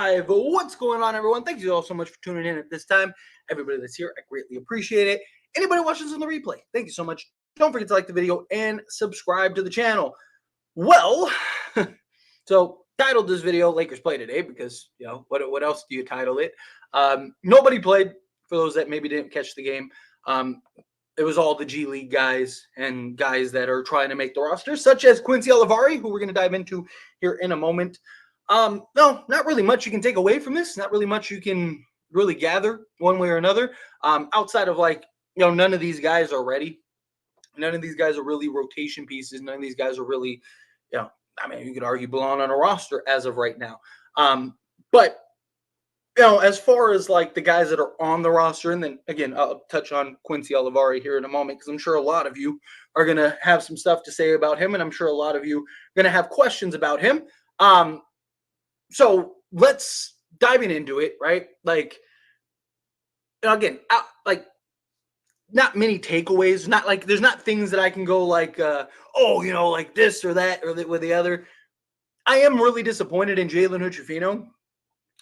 live. What's going on, everyone? Thank you all so much for tuning in at this time. Everybody that's here, I greatly appreciate it. Anybody watching this on the replay, thank you so much. Don't forget to like the video and subscribe to the channel. Well, so titled this video Lakers play today because, you know, what else do you title it? Nobody played, for those that maybe didn't catch the game. It was all the G League guys and guys that are trying to make the roster, such as Quincy Olivari, who we're going to dive into here in a moment. No, not really much you can take away from this. Not really much you can really gather one way or another. Outside of, like, you know, none of these guys are ready. None of these guys are really rotation pieces. None of these guys are really, you know, I mean, you could argue belong on a roster as of right now. But, you know, as far as like the guys that are on the roster, and then again, I'll touch on Quincy Olivari here in a moment, because I'm sure a lot of you are going to have some stuff to say about him, and I'm sure a lot of you are going to have questions about him. So let's diving into it, right? Like, again, like, not many takeaways, not like there's not things that I can go like, oh, you know, like this or that or with the other. I am really disappointed in Jalen Hood-Schifino.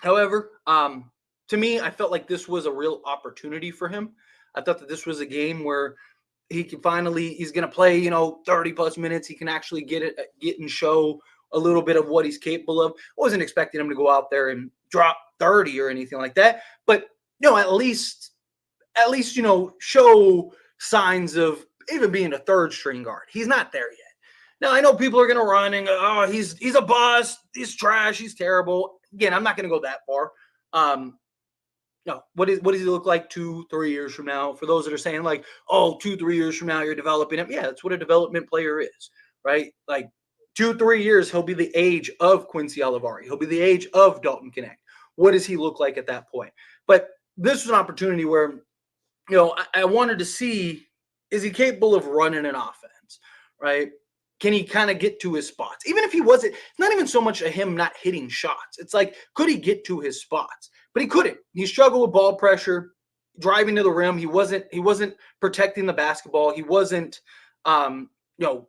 However, to me, I felt like this was a real opportunity for him. I thought that this was a game where he can finally, he's going to play, you know, 30 plus minutes. He can actually get and show a little bit of what he's capable of. I wasn't expecting him to go out there and drop 30 or anything like that, but, you know, at least, you know, show signs of even being a third string guard. He's not there yet. Now, I know people are going to run and go, oh, he's a bust. He's trash. He's terrible. Again, I'm not going to go that far. No, what does he look like 2-3 years from now? For those that are saying like, oh, 2-3 years from now, you're developing him. Yeah, that's what a development player is, right? Like 2-3 years, he'll be the age of Quincy Olivari. He'll be the age of Dalton Connect. What does he look like at that point? But this was an opportunity where, you know, I wanted to see, is he capable of running an offense, right? Can he kind of get to his spots? Even if he wasn't, it's not even so much of him not hitting shots. It's like, could he get to his spots? But he couldn't. He struggled with ball pressure, driving to the rim. He wasn't protecting the basketball. He wasn't, you know,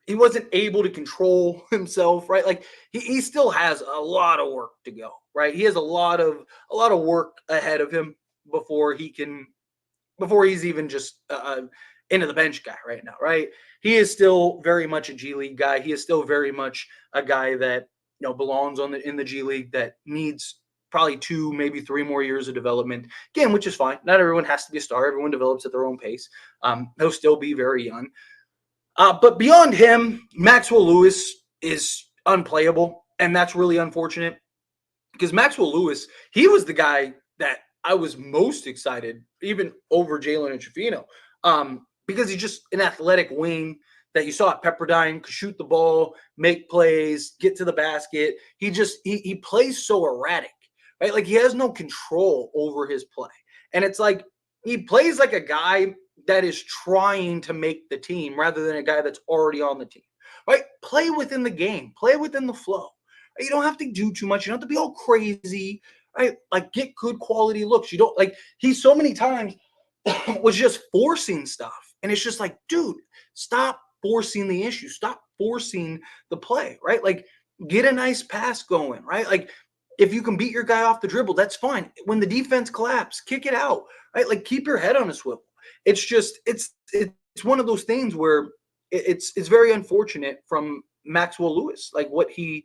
he wasn't able to control himself, right? Like he still has a lot of work to go, right? He has a lot of work ahead of him before he's even just into the bench guy right now, right? He is still very much a G League guy. He is still very much a guy that, you know, belongs in the G League, that needs probably 2, maybe 3 more years of development. Again, which is fine. Not everyone has to be a star. Everyone develops at their own pace. He'll still be very young. But beyond him, Maxwell Lewis is unplayable, and that's really unfortunate because Maxwell Lewis, he was the guy that I was most excited, even over Jalen Hood-Schifino, because he's just an athletic wing that you saw at Pepperdine, could shoot the ball, make plays, get to the basket. He plays so erratic, right? Like he has no control over his play. And it's like he plays like a guy that is trying to make the team rather than a guy that's already on the team, right? Play within the game, play within the flow. You don't have to do too much. You don't have to be all crazy, right? Like get good quality looks. You don't, like, he so many times was just forcing stuff. And it's just like, dude, stop forcing the issue. Stop forcing the play, right? Like get a nice pass going, right? Like if you can beat your guy off the dribble, that's fine. When the defense collapse, kick it out, right? Like keep your head on a swivel. It's just, it's one of those things where it's very unfortunate from Maxwell Lewis, like what the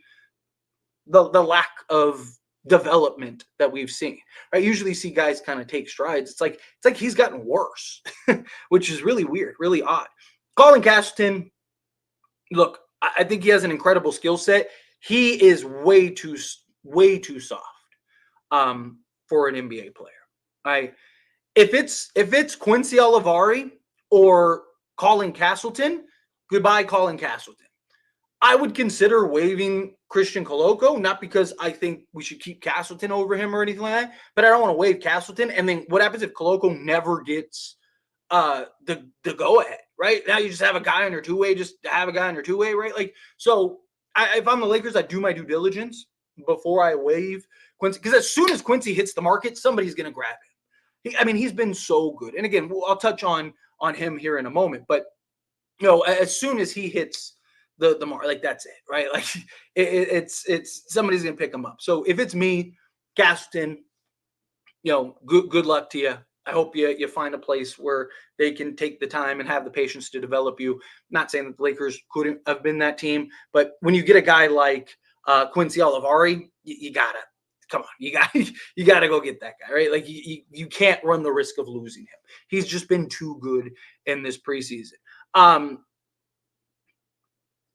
lack of development that we've seen, right? Usually see guys kind of take strides. It's like he's gotten worse, which is really weird, really odd. Colin Castleton, look, I think he has an incredible skill set. He is way too soft for an NBA player, right? If it's Quincy Olivari or Colin Castleton, goodbye Colin Castleton. I would consider waiving Christian Coloco, not because I think we should keep Castleton over him or anything like that, but I don't want to waive Castleton. And then what happens if Coloco never gets the go-ahead, right? Now you just have a guy on your two-way, right? Like, so if I'm the Lakers, I do my due diligence before I waive Quincy, because as soon as Quincy hits the market, somebody's going to grab him. He's been so good. And again, I'll touch on him here in a moment, but, you know, as soon as he hits the more, like that's it, right? Like it's somebody's gonna pick him up. So if it's me, Gaston, good luck to you. I hope you find a place where they can take the time and have the patience to develop you. Not saying that the Lakers couldn't have been that team, but when you get a guy like Quincy Olivari, you gotta come on, you gotta go get that guy, right? Like you can't run the risk of losing him. He's just been too good in this preseason. Um,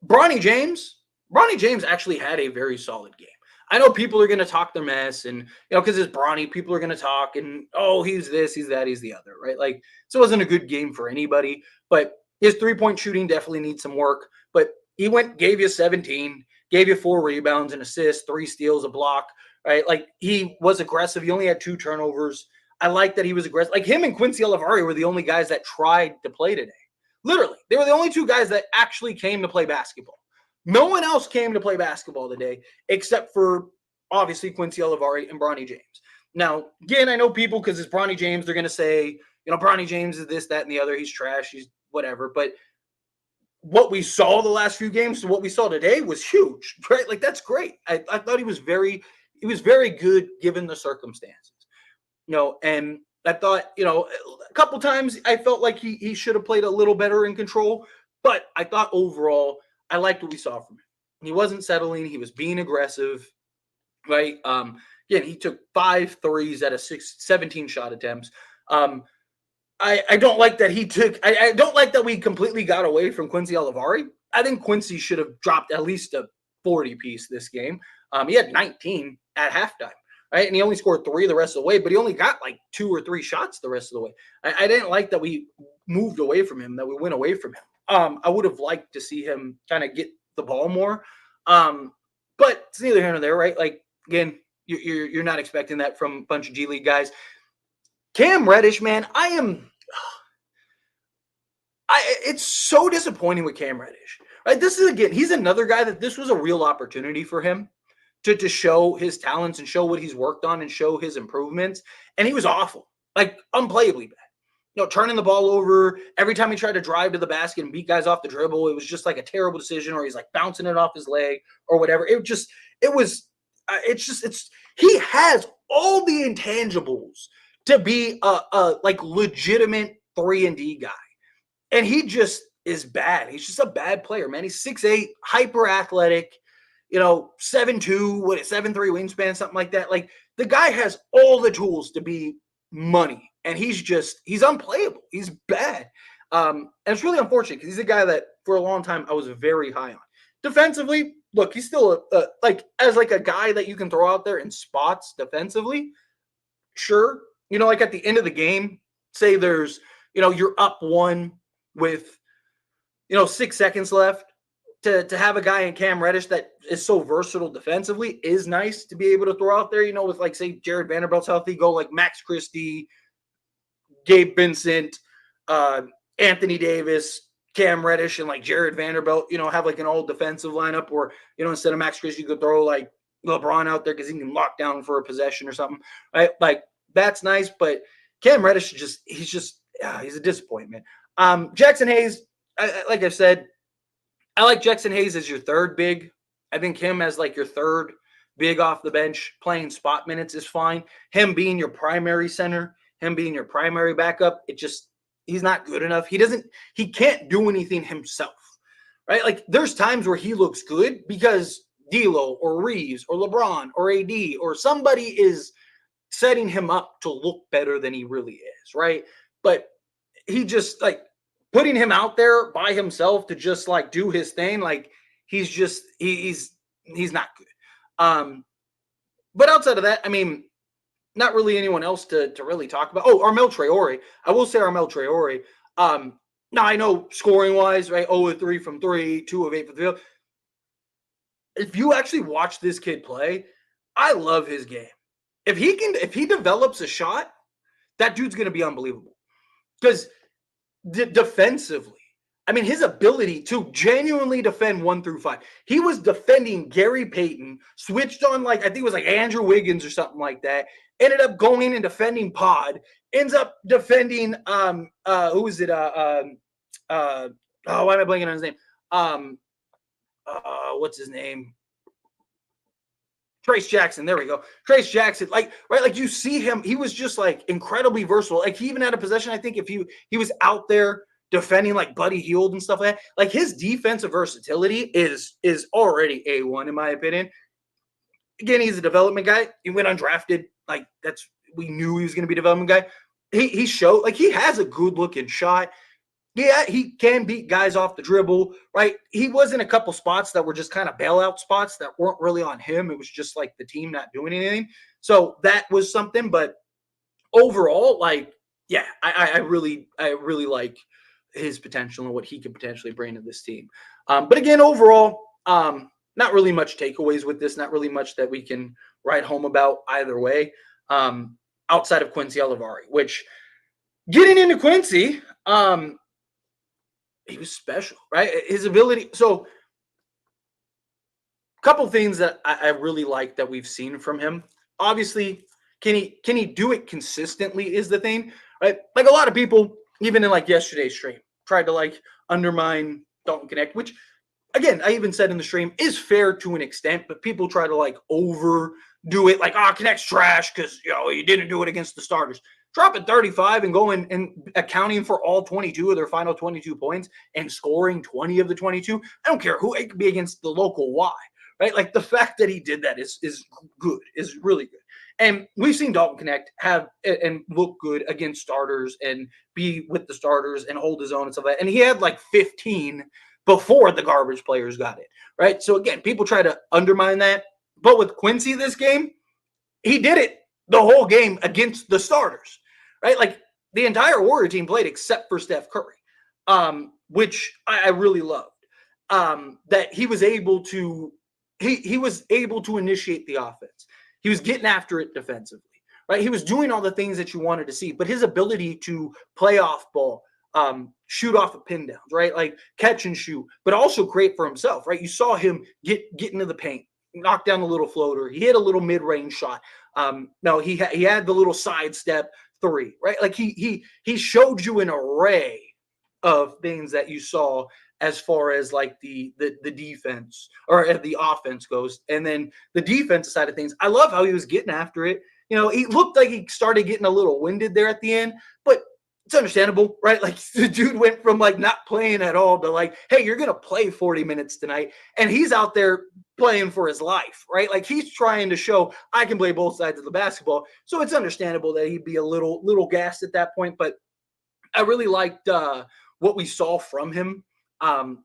Bronny James, Bronny James actually had a very solid game. I know people are going to talk their mess, and because it's Bronny, people are going to talk and he's this, he's that, he's the other, right? Like, so it wasn't a good game for anybody. But his 3-point shooting definitely needs some work. But he gave you 17, gave you 4 rebounds, an assist, 3 steals, a block, right? Like he was aggressive. He only had 2 turnovers. I like that he was aggressive. Like him and Quincy Olivari were the only guys that tried to play today. Literally, they were the only 2 guys that actually came to play basketball. No one else came to play basketball today except for obviously Quincy Olivari and Bronny James. Now, again, I know people, because it's Bronny James, they're going to say, Bronny James is this, that, and the other. He's trash. He's whatever. But what we saw the last few games to what we saw today was huge, right? Like that's great. I thought he was very good given the circumstances. And I thought, a couple times I felt like he should have played a little better in control, but I thought overall I liked what we saw from him. He wasn't settling. He was being aggressive, right? Again, he took 5 threes out of 17 shot attempts. I don't like that I don't like that we completely got away from Quincy Olivari. I think Quincy should have dropped at least a 40 piece this game. He had 19 at halftime, right? And he only scored 3 the rest of the way, but he only got like 2 or 3 shots the rest of the way. I didn't like that we moved away from him, that we went away from him. I would have liked to see him kind of get the ball more. But it's neither here nor there, right? Like, again, you're not expecting that from a bunch of G League guys. Cam Reddish, man, it's so disappointing with Cam Reddish. Right? This is, again, he's another guy that this was a real opportunity for him to show his talents and show what he's worked on and show his improvements. And he was awful, like unplayably bad. Turning the ball over every time he tried to drive to the basket and beat guys off the dribble. It was just like a terrible decision, or he's like bouncing it off his leg or whatever. He has all the intangibles to be a like legitimate 3-and-D guy. And he just is bad. He's just a bad player, man. He's 6'8", hyper athletic, 7'2", 7'3" wingspan, something like that. Like the guy has all the tools to be money, and he's unplayable. He's bad. And it's really unfortunate because he's a guy that for a long time I was very high on. Defensively, look, he's still as a guy that you can throw out there in spots defensively. Sure. Like at the end of the game, say there's, you're up 1 with, 6 seconds left. To have a guy in Cam Reddish that is so versatile defensively is nice to be able to throw out there, with like, say, Jared Vanderbilt's healthy, go like Max Christie, Gabe Vincent, Anthony Davis, Cam Reddish, and like Jared Vanderbilt, have like an all defensive lineup, or, instead of Max Christie, you could throw like LeBron out there because he can lock down for a possession or something, right? Like that's nice, but Cam Reddish he's a disappointment. Jackson Hayes, like I said, I like Jackson Hayes as your 3rd big. I think him as like your 3rd big off the bench playing spot minutes is fine. Him being your primary center, him being your primary backup, he's not good enough. He can't do anything himself, right? Like there's times where he looks good because D'Lo or Reeves or LeBron or AD or somebody is setting him up to look better than he really is, right? But he just like putting him out there by himself to just like do his thing, like he's not good. But outside of that, I mean, not really anyone else to really talk about. Oh, Armel Traore. I will say Armel Traore. Now I know scoring wise, right? 0 of 3 from 3, 2 of 8 from the field. If you actually watch this kid play, I love his game. If he develops a shot, that dude's going to be unbelievable. Because defensively, I mean, his ability to genuinely defend 1 through 5. He was defending Gary Payton, switched on like, I think it was like Andrew Wiggins or something like that. Ended up going in and defending Pod. Ends up defending who is it? Why am I blanking on his name? what's his name? Trace Jackson. There we go. Trace Jackson. Like, right, like you see him, he was just like incredibly versatile. Like he even had a possession, I think, if he was out there defending like Buddy Hield and stuff like that. Like his defensive versatility is already A1 in my opinion. Again, he's a development guy. He went undrafted. Like that's we knew he was going to be a development guy. He showed like he has a good looking shot. Yeah, he can beat guys off the dribble, right? He was in a couple spots that were just kind of bailout spots that weren't really on him. It was just like the team not doing anything. So that was something. But overall, like, yeah, I really like his potential and what he could potentially bring to this team. But again, overall, not really much takeaways with this. Not really much that we can write home about either way. Outside of Quincy Olivari, which getting into Quincy, he was special, right? His ability. So, a couple things that I really like that we've seen from him. Obviously, can he do it consistently? Is the thing, right? Like a lot of people, even in like yesterday's stream, tried to like undermine Dalton Connect, which again I even said in the stream is fair to an extent, but people try to like overdo it, like Connect's trash because you didn't do it against the starters. Dropping 35 and going and accounting for all 22 of their final 22 points and scoring 20 of the 22. I don't care who it could be against the local Y, right? Like the fact that he did that is good, is really good. And we've seen Dalton Connect have and look good against starters and be with the starters and hold his own and stuff like that. And he had like 15 before the garbage players got it, right? So again, people try to undermine that. But with Quincy this game, he did it the whole game against the starters, right? Like the entire Warrior team played except for Steph Curry, which I really loved. That he was able to he was able to initiate the offense. He was getting after it defensively, right? He was doing all the things that you wanted to see, but his ability to play off ball, shoot off of pin downs, right? Like catch and shoot, but also create for himself, right? You saw him get into the paint, knock down the little floater. He hit a little mid-range shot. No, he had the little sidestep three, right? Like he showed you an array of things that you saw as far as like the defense or the offense goes, and then the defensive side of things. I love how he was getting after it. He looked like he started getting a little winded there at the end, but it's understandable, right? Like the dude went from like not playing at all to like, hey, you're gonna play 40 minutes tonight, and he's out there playing for his life, right? Like he's trying to show I can play both sides of the basketball. So it's understandable that he'd be a little gassed at that point. But I really liked what we saw from him.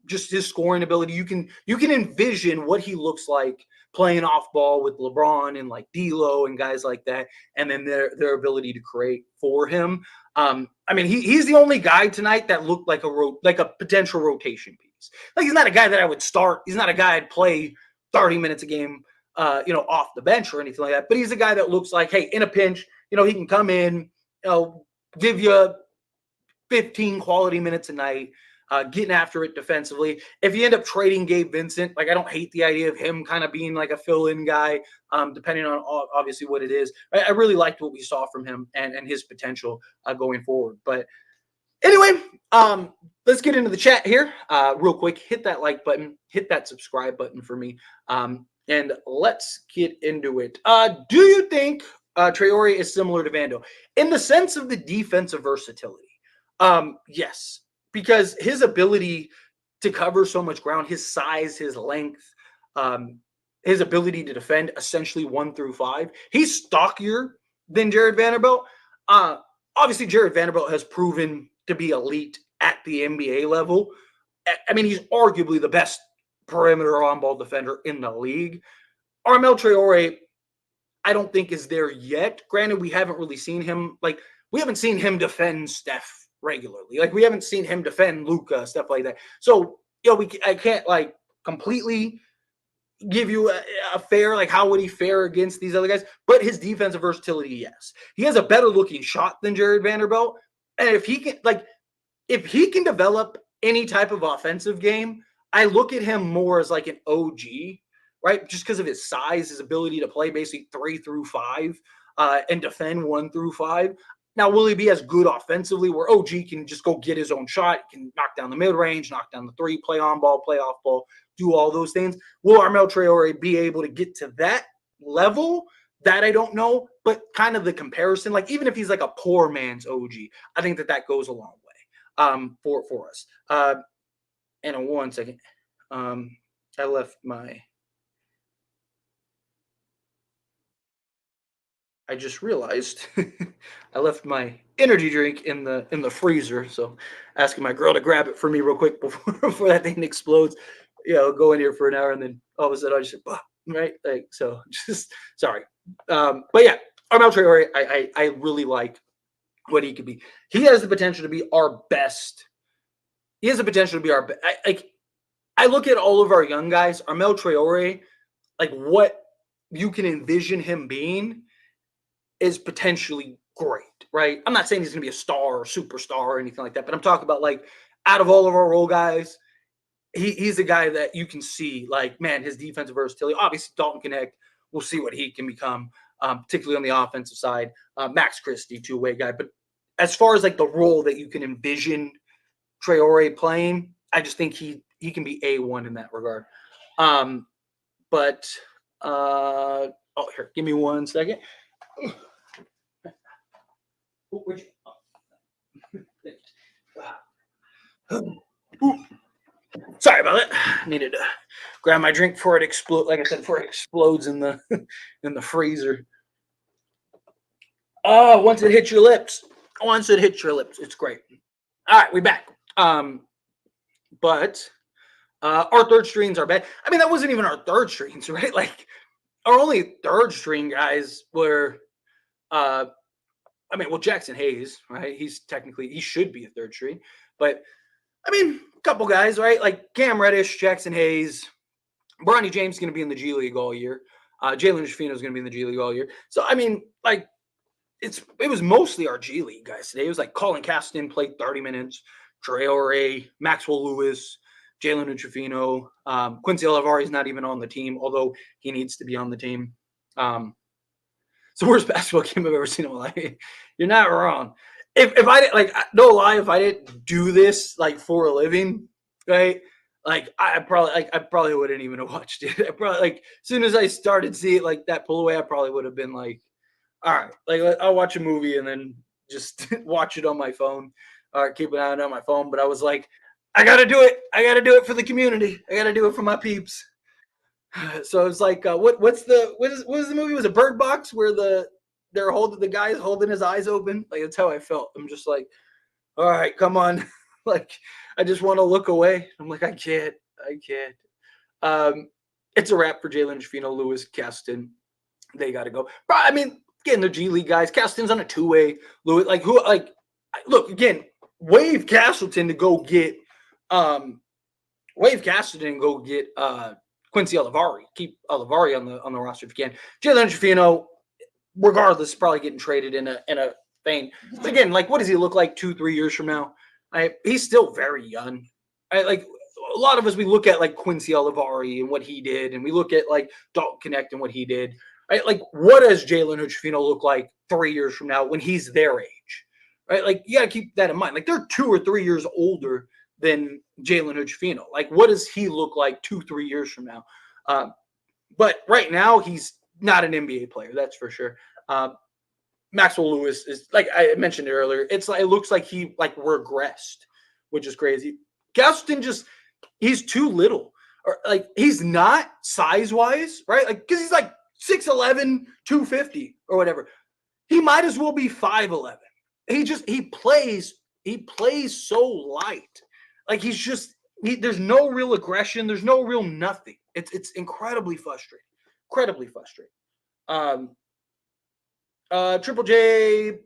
Just his scoring ability. You can envision what he looks like playing off ball with LeBron and like D'Lo and guys like that, and then their ability to create for him. I mean, he's the only guy tonight that looked like a potential rotation piece. Like he's not a guy that I would start. He's not a guy I'd play 30 minutes a game, off the bench or anything like that. But he's a guy that looks like, hey, in a pinch, he can come in, give you 15 quality minutes a night. Getting after it defensively. If you end up trading Gabe Vincent, like I don't hate the idea of him kind of being like a fill-in guy, depending on obviously what it is. I really liked what we saw from him and his potential going forward. But anyway, let's get into the chat here real quick. Hit that like button, hit that subscribe button for me, and let's get into it. Do you think Traore is similar to Vando in the sense of the defensive versatility? Yes. Because his ability to cover so much ground, his size, his length, his ability to defend essentially 1 through 5, he's stockier than Jared Vanderbilt. Obviously, Jared Vanderbilt has proven to be elite at the NBA level. I mean, he's arguably the best perimeter on-ball defender in the league. Armel Traore, I don't think is there yet. Granted, we haven't really seen him we haven't seen him defend Steph regularly. Like we haven't seen him defend Luka, stuff like that. So, I can't like completely give you a fair, like how would he fare against these other guys? But his defensive versatility, yes. He has a better looking shot than Jared Vanderbilt. And if he can develop any type of offensive game, I look at him more as like an OG, right? Just because of his size, his ability to play basically 3 through 5 and defend 1 through 5. Now, will he be as good offensively where OG can just go get his own shot, can knock down the mid-range, knock down the three, play on ball, play off ball, do all those things. Will Armel Traore be able to get to that level? That I don't know, but kind of the comparison, like even if he's like a poor man's OG, I think that goes a long way for us. And in 1 second, I left my. I just realized I left my energy drink in the freezer. So asking my girl to grab it for me real quick before that thing explodes. Go in here for an hour and then all of a sudden I just said, bah, right? Like so, just sorry. But yeah, Armel Traore, I really like what he could be. He has the potential to be our best. He has the potential to be our best. I look at all of our young guys, Armel Traore, like what you can envision him being is potentially great, right? I'm not saying he's going to be a star or superstar or anything like that, but I'm talking about like out of all of our role guys, he's a guy that you can see like, man, his defensive versatility. Obviously, Dalton Connect, we'll see what he can become, particularly on the offensive side. Max Christie, two-way guy. But as far as like the role that you can envision Traore playing, I just think he can be A1 in that regard. But here, give me 1 second. Sorry about that. Needed to grab my drink before it explodes. Like I said, before it explodes in the in the freezer. Oh, once it hits your lips, it's great. All right, we back. But our third strings are bad. I mean, that wasn't even our third strings, right? Like our only third string guys were Jackson Hayes, right? He should be a third string, but I mean, a couple guys, right? Like Cam Reddish, Jackson Hayes, Bronny James is going to be in the G League all year. Jalen Shafino is going to be in the G League all year. So I mean, like it was mostly our G League guys today. It was like Colin Caston played 30 minutes, Traore, Maxwell Lewis, Jalen Shafino, Quincy Olivari is not even on the team, although he needs to be on the team. It's the worst basketball game I've ever seen in my life. You're not wrong. If I didn't no lie, if I didn't do this like for a living, right? Like I probably wouldn't even have watched it. I probably like as soon as I started seeing like that pull away, I probably would have been like, all right, like I'll watch a movie and then just watch it on my phone or keep an eye on my phone. But I was like, I gotta do it. I gotta do it for the community. I gotta do it for my peeps. So it's like, what was the movie? Was it Bird Box where the guy's holding his eyes open? Like that's how I felt. I'm just like, all right, come on. Like I just want to look away. I'm like, I can't. It's a wrap for Jalen Shafino, Lewis, Caston. They got to go. But I mean, again, the G League guys. Caston's on a two-way. Lewis, look again. Wave Castleton to go get. Wave Castleton and go get. Quincy Olivari. Keep Olivari on the roster if you can. Jalen Shafino, regardless, probably getting traded in a thing. But again, like, what does he look like 2-3 years from now? He's still very young. Like a lot of us, we look at like Quincy Olivari and what he did, and we look at like Dalton Connect and what he did. Right? Like, what does Jalen Shafino look like 3 years from now when he's their age? Right? Like, you got to keep that in mind. Like, they're 2 or 3 years older than Jalen Shafino. Like, what does he look like 2-3 years from now? But right now, he's not an NBA player, that's for sure. Maxwell Lewis is, like I mentioned earlier, it looks like he like regressed, which is crazy. Gaston he's too little, or like he's not size wise, right? Like because he's like 6'11", 250 or whatever. He might as well be 5'11". He plays so light. Like there's no real aggression. There's no real nothing. It's incredibly frustrating. Triple J,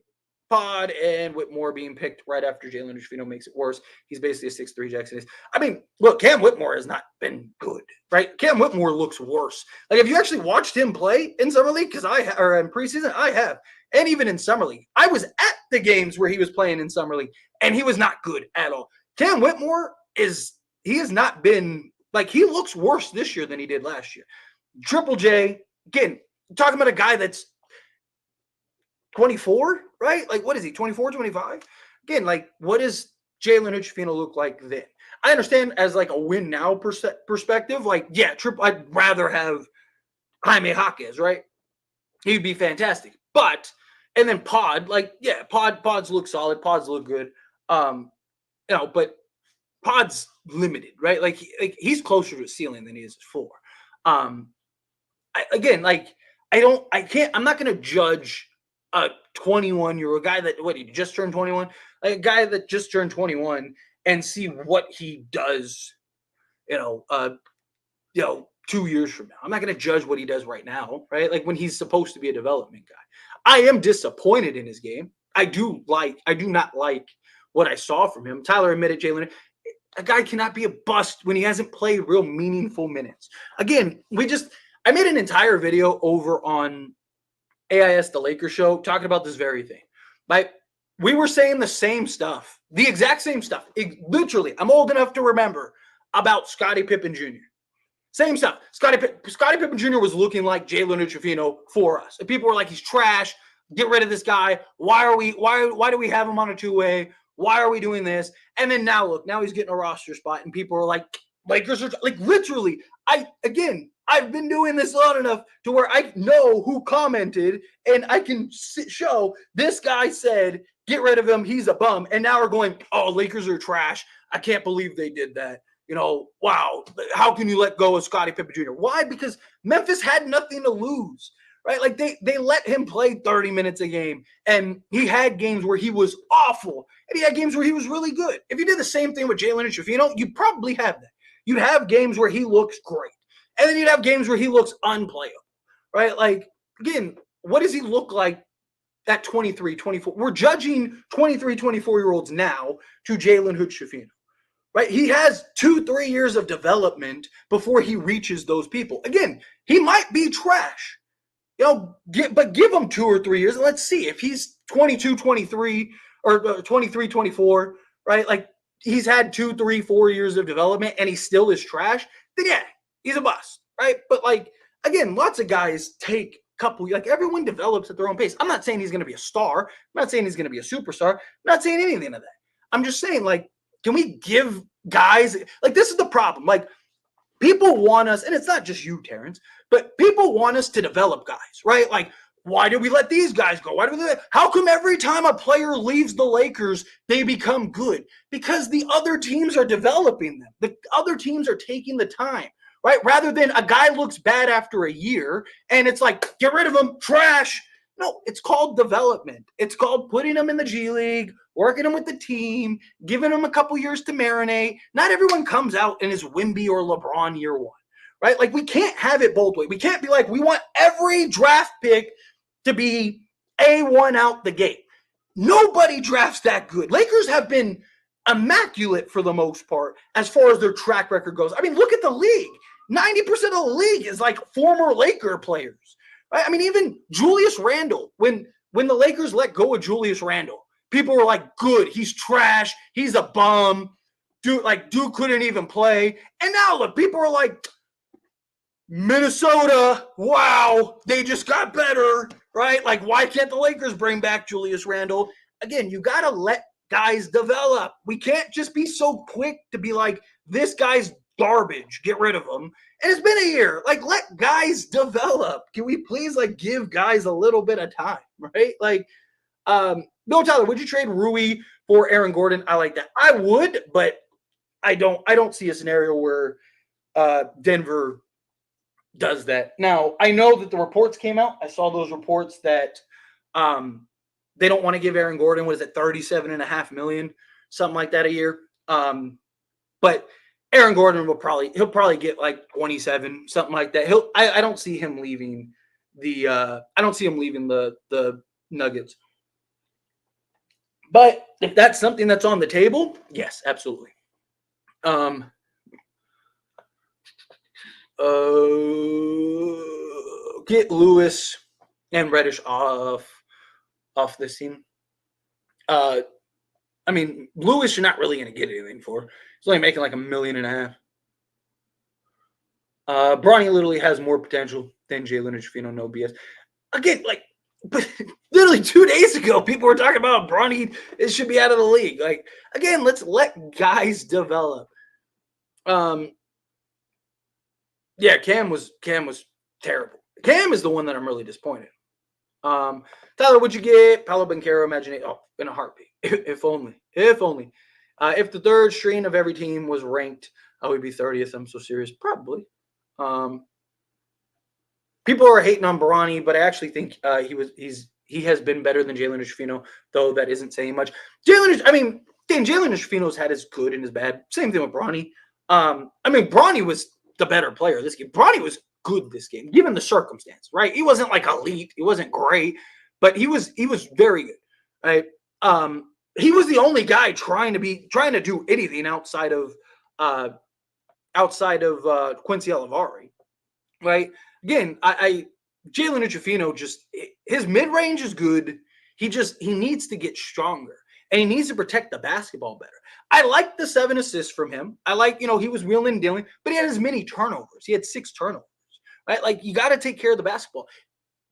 Pod, and Whitmore being picked right after Jalen Shafino makes it worse. He's basically a 6'3" Jackson is. I mean, look, Cam Whitmore has not been good, right? Cam Whitmore looks worse. Like, if you actually watched him play in Summer League, or in preseason, I have. And even in Summer League. I was at the games where he was playing in Summer League, and he was not good at all. Cam Whitmore he has not been, like, he looks worse this year than he did last year. Triple J, again, talking about a guy that's 24, right? Like, what is he, 24, 25? Again, like, what does Jalen Shafino look like then? I understand as like a win now perspective. Like, yeah, I'd rather have Jaime Jaquez, right? He'd be fantastic. But and then Pod, like, yeah, Pods look solid. Pods look good. But Pod's limited, right? Like, he's closer to a ceiling than he is a floor. I'm not going to judge a 21-year-old guy that he just turned 21, like a guy that just turned 21 and see what he does, 2 years from now. I'm not going to judge what he does right now, right? Like when he's supposed to be a development guy. I am disappointed in his game. I do not like what I saw from him. Tyler admitted, Jalen, a guy cannot be a bust when he hasn't played real meaningful minutes. Again, I made an entire video over on AIS, the Lakers show, talking about this very thing. Like, we were saying the same stuff, the exact same stuff. Literally, I'm old enough to remember about Scottie Pippen Jr. Same stuff. Scottie Pippen Jr. was looking like Jalen Hood-Schifino for us. And people were like, he's trash. Get rid of this guy. Why do we have him on a two-way? Why are we doing this? And then now look, now he's getting a roster spot, and people are like, Lakers are like, literally. I've been doing this long enough to where I know who commented, and I can show this guy said, get rid of him. He's a bum. And now we're going, oh, Lakers are trash. I can't believe they did that. Wow. How can you let go of Scottie Pippen Jr.? Why? Because Memphis had nothing to lose. Right? Like they let him play 30 minutes a game, and he had games where he was awful, and he had games where he was really good. If you did the same thing with Jalen Hood-Schifino, you'd probably have that. You'd have games where he looks great, and then you'd have games where he looks unplayable, right? Like, again, what does he look like at 23, 24? We're judging 23, 24-year-olds now to Jalen Hood-Schifino, right? He has 2-3 years of development before he reaches those people. Again, he might be trash. But give him 2 or 3 years, and let's see if he's 22, 23, or 23, 24, right? Like, he's had 2, 3, 4 years of development, and he still is trash. Then yeah, he's a bust, right? But like, again, lots of guys take a couple. Like, everyone develops at their own pace. I'm not saying he's going to be a star. I'm not saying he's going to be a superstar. I'm not saying anything of that. I'm just saying, like, can we give guys like, this is the problem? Like, people want us, and it's not just you, Terrence, but people want us to develop guys, right? Like, why do we let these guys go? How come every time a player leaves the Lakers, they become good? Because the other teams are developing them. The other teams are taking the time, right? Rather than a guy looks bad after a year, and it's like, get rid of him, trash. No, it's called development. It's called putting him in the G League, working him with the team, giving him a couple years to marinate. Not everyone comes out and is Wemby or LeBron year one, right? Like, we can't have it both ways. We can't be like, we want every draft pick to be A1 out the gate. Nobody drafts that good. Lakers have been immaculate for the most part as far as their track record goes. I mean, look at the league. 90% of the league is like former Laker players. Right? I mean, even Julius Randle, when the Lakers let go of Julius Randle, people were like, good, he's trash, he's a bum, dude couldn't even play. And now look, people are like, Minnesota, wow, they just got better, right? Like, why can't the Lakers bring back Julius Randle? Again, you got to let guys develop. We can't just be so quick to be like, this guy's garbage, get rid of him. And it's been a year. Like, let guys develop. Can we please, like, give guys a little bit of time, right? Like, no, Tyler, would you trade Rui for Aaron Gordon? I like that. I would, but I don't see a scenario where Denver does that. Now, I know that the reports came out. I saw those reports that they don't want to give Aaron Gordon, what is it, $37.5 million, something like that a year. But Aaron Gordon he'll probably get like 27, something like that. I don't see him leaving the Nuggets. But if that's something that's on the table, yes, absolutely. Get Lewis and Reddish off this team. I mean, Lewis, you're not really going to get anything for. He's only making like $1.5 million. Bronny literally has more potential than Jalen Hood-Schifino, no BS. Again, like, but literally 2 days ago, people were talking about Bronny. It should be out of the league. Like, again, let's let guys develop. Um, yeah, Cam was terrible. Cam is the one that I'm really disappointed. Tyler, what'd you get? Paolo Banchero, imagine it. Oh, in a heartbeat. If only. If only. If the third string of every team was ranked, I would be 30th. I'm so serious. Probably. Um, people are hating on Bronny, but I actually think he has been better than Jalen Schifino, though that isn't saying much. Jalen Schifino's had his good and his bad. Same thing with Bronny. Bronny was the better player this game. Bronny was good this game, given the circumstance, right? He wasn't like elite, he wasn't great, but he was very good, right? He was the only guy trying to do anything uh, outside of Quincy Olivari, right? Again, I Jalen Uchafino, just his mid range is good. He needs to get stronger and he needs to protect the basketball better. I like the 7 assists from him. I like, he was wheeling and dealing, but he had as many turnovers. He had 6 turnovers, right? Like, you got to take care of the basketball.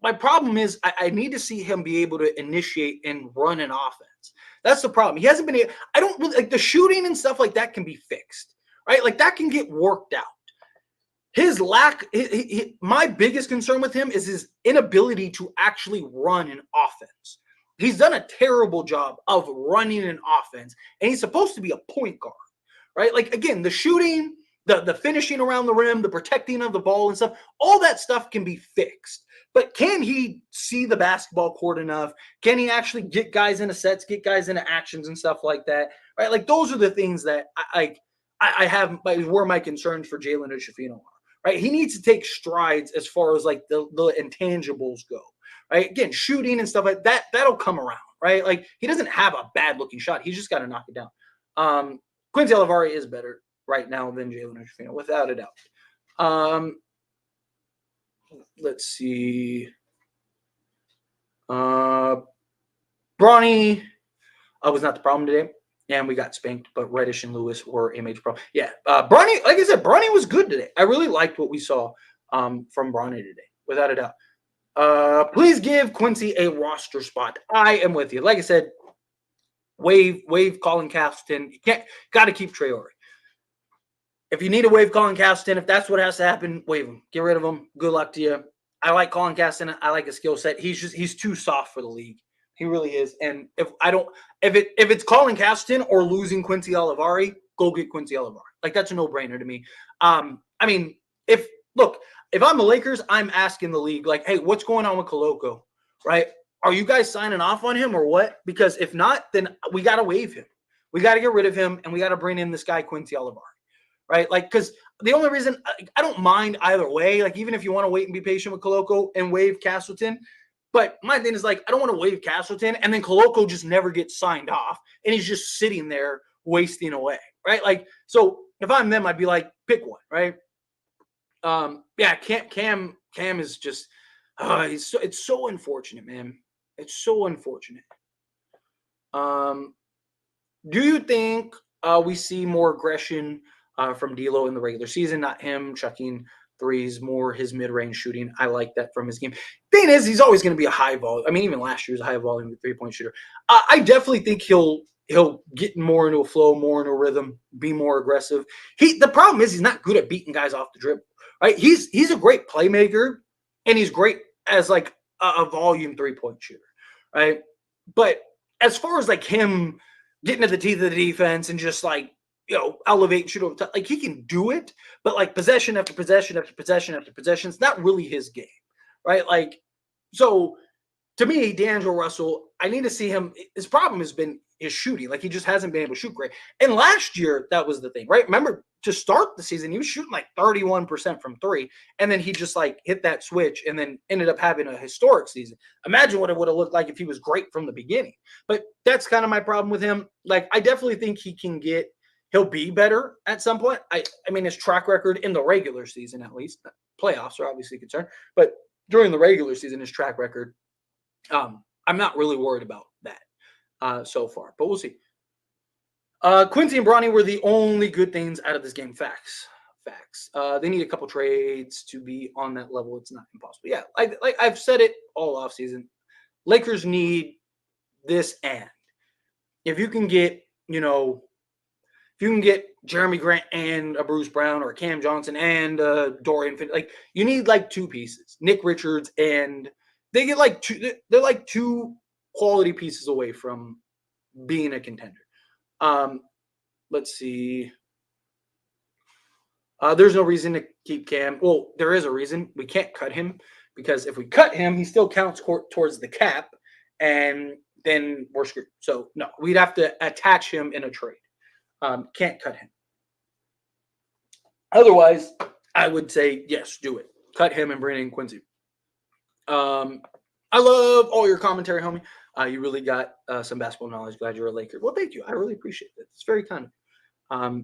My problem is I need to see him be able to initiate and run an offense. That's the problem. He hasn't been able, I don't really like the shooting and stuff like that can be fixed, right? Like, that can get worked out. His lack, my biggest concern with him is his inability to actually run an offense. He's done a terrible job of running an offense, and he's supposed to be a point guard, right? Like, again, the shooting, the finishing around the rim, the protecting of the ball and stuff, all that stuff can be fixed. But can he see the basketball court enough? Can he actually get guys into sets, get guys into actions and stuff like that, right? Like, those are the things that I have where my concerns for Jalen Schifino are. Right, he needs to take strides as far as like the intangibles go. Right, again, shooting and stuff like that, that'll come around. Right, like he doesn't have a bad looking shot. He's just got to knock it down. Quincy Olivari is better right now than Jalen Schifino, without a doubt. Let's see. Bronny was not the problem today. And we got spanked, but Reddish and Lewis were a major problem. Yeah, Bronny, like I said, Bronny was good today. I really liked what we saw from Bronny today, without a doubt. Please give Quincy a roster spot. I am with you. Like I said, wave Colin Castleton. Got to keep Traore. If you need a wave Colin Castleton, if that's what has to happen, wave him. Get rid of him. Good luck to you. I like Colin Castleton. I like his skill set. He's too soft for the league. He really is. And if it's Colin Castleton or losing Quincy Olivari, go get Quincy Olivari. Like, that's a no-brainer to me. If I'm the Lakers, I'm asking the league, like, hey, what's going on with Koloko? Right? Are you guys signing off on him or what? Because if not, then we got to waive him. We got to get rid of him, and we got to bring in this guy, Quincy Olivari. Right? Like, because the only reason I don't mind either way, like, even if you want to wait and be patient with Koloko and waive Castleton, but my thing is, like, I don't want to waive Castleton and then Koloko just never gets signed off and he's just sitting there wasting away, right? Like, so if I'm them, I'd be like, pick one, right? Yeah, Cam is just, it's so unfortunate, man. It's so unfortunate. Do you think we see more aggression from D'Lo in the regular season? Not him chucking threes, more his mid-range shooting. I like that from his game. Thing is, he's always going to be a high volume. I mean, even last year was a high volume three-point shooter. I definitely think he'll get more into a flow, more into a rhythm, be more aggressive. The problem is he's not good at beating guys off the dribble. Right? He's a great playmaker, and he's great as like a volume three-point shooter. Right? But as far as like him getting to the teeth of the defense and just like, elevate and shoot over top, like, he can do it, but like possession after possession after possession after possession, it's not really his game, right? Like, so to me, D'Angelo Russell, I need to see him. His problem has been his shooting. Like, he just hasn't been able to shoot great. And last year, that was the thing, right? Remember, to start the season, he was shooting like 31% from three, and then he just like hit that switch and then ended up having a historic season. Imagine what it would have looked like if he was great from the beginning. But that's kind of my problem with him. Like, I definitely think he'll be better at some point. I mean, his track record in the regular season, at least, playoffs are obviously concerned, but during the regular season, his track record, I'm not really worried about that so far, but we'll see. Quincy and Bronny were the only good things out of this game. Facts. They need a couple trades to be on that level. It's not impossible. Yeah, like I've said it all off season. Lakers need this, and if you can get, if you can get Jeremy Grant and a Bruce Brown or a Cam Johnson and Dorian Finn, like you need like two pieces, Nick Richards, and they get like two. They're like two quality pieces away from being a contender. Let's see. There's no reason to keep Cam. Well, there is a reason. We can't cut him because if we cut him, he still counts towards the cap, and then we're screwed. So no, we'd have to attach him in a trade. Can't cut him. Otherwise, I would say yes, do it. Cut him and bring in Quincy. I love all your commentary, homie. You really got some basketball knowledge. Glad you're a Laker. Well, thank you. I really appreciate it. It's very kind of.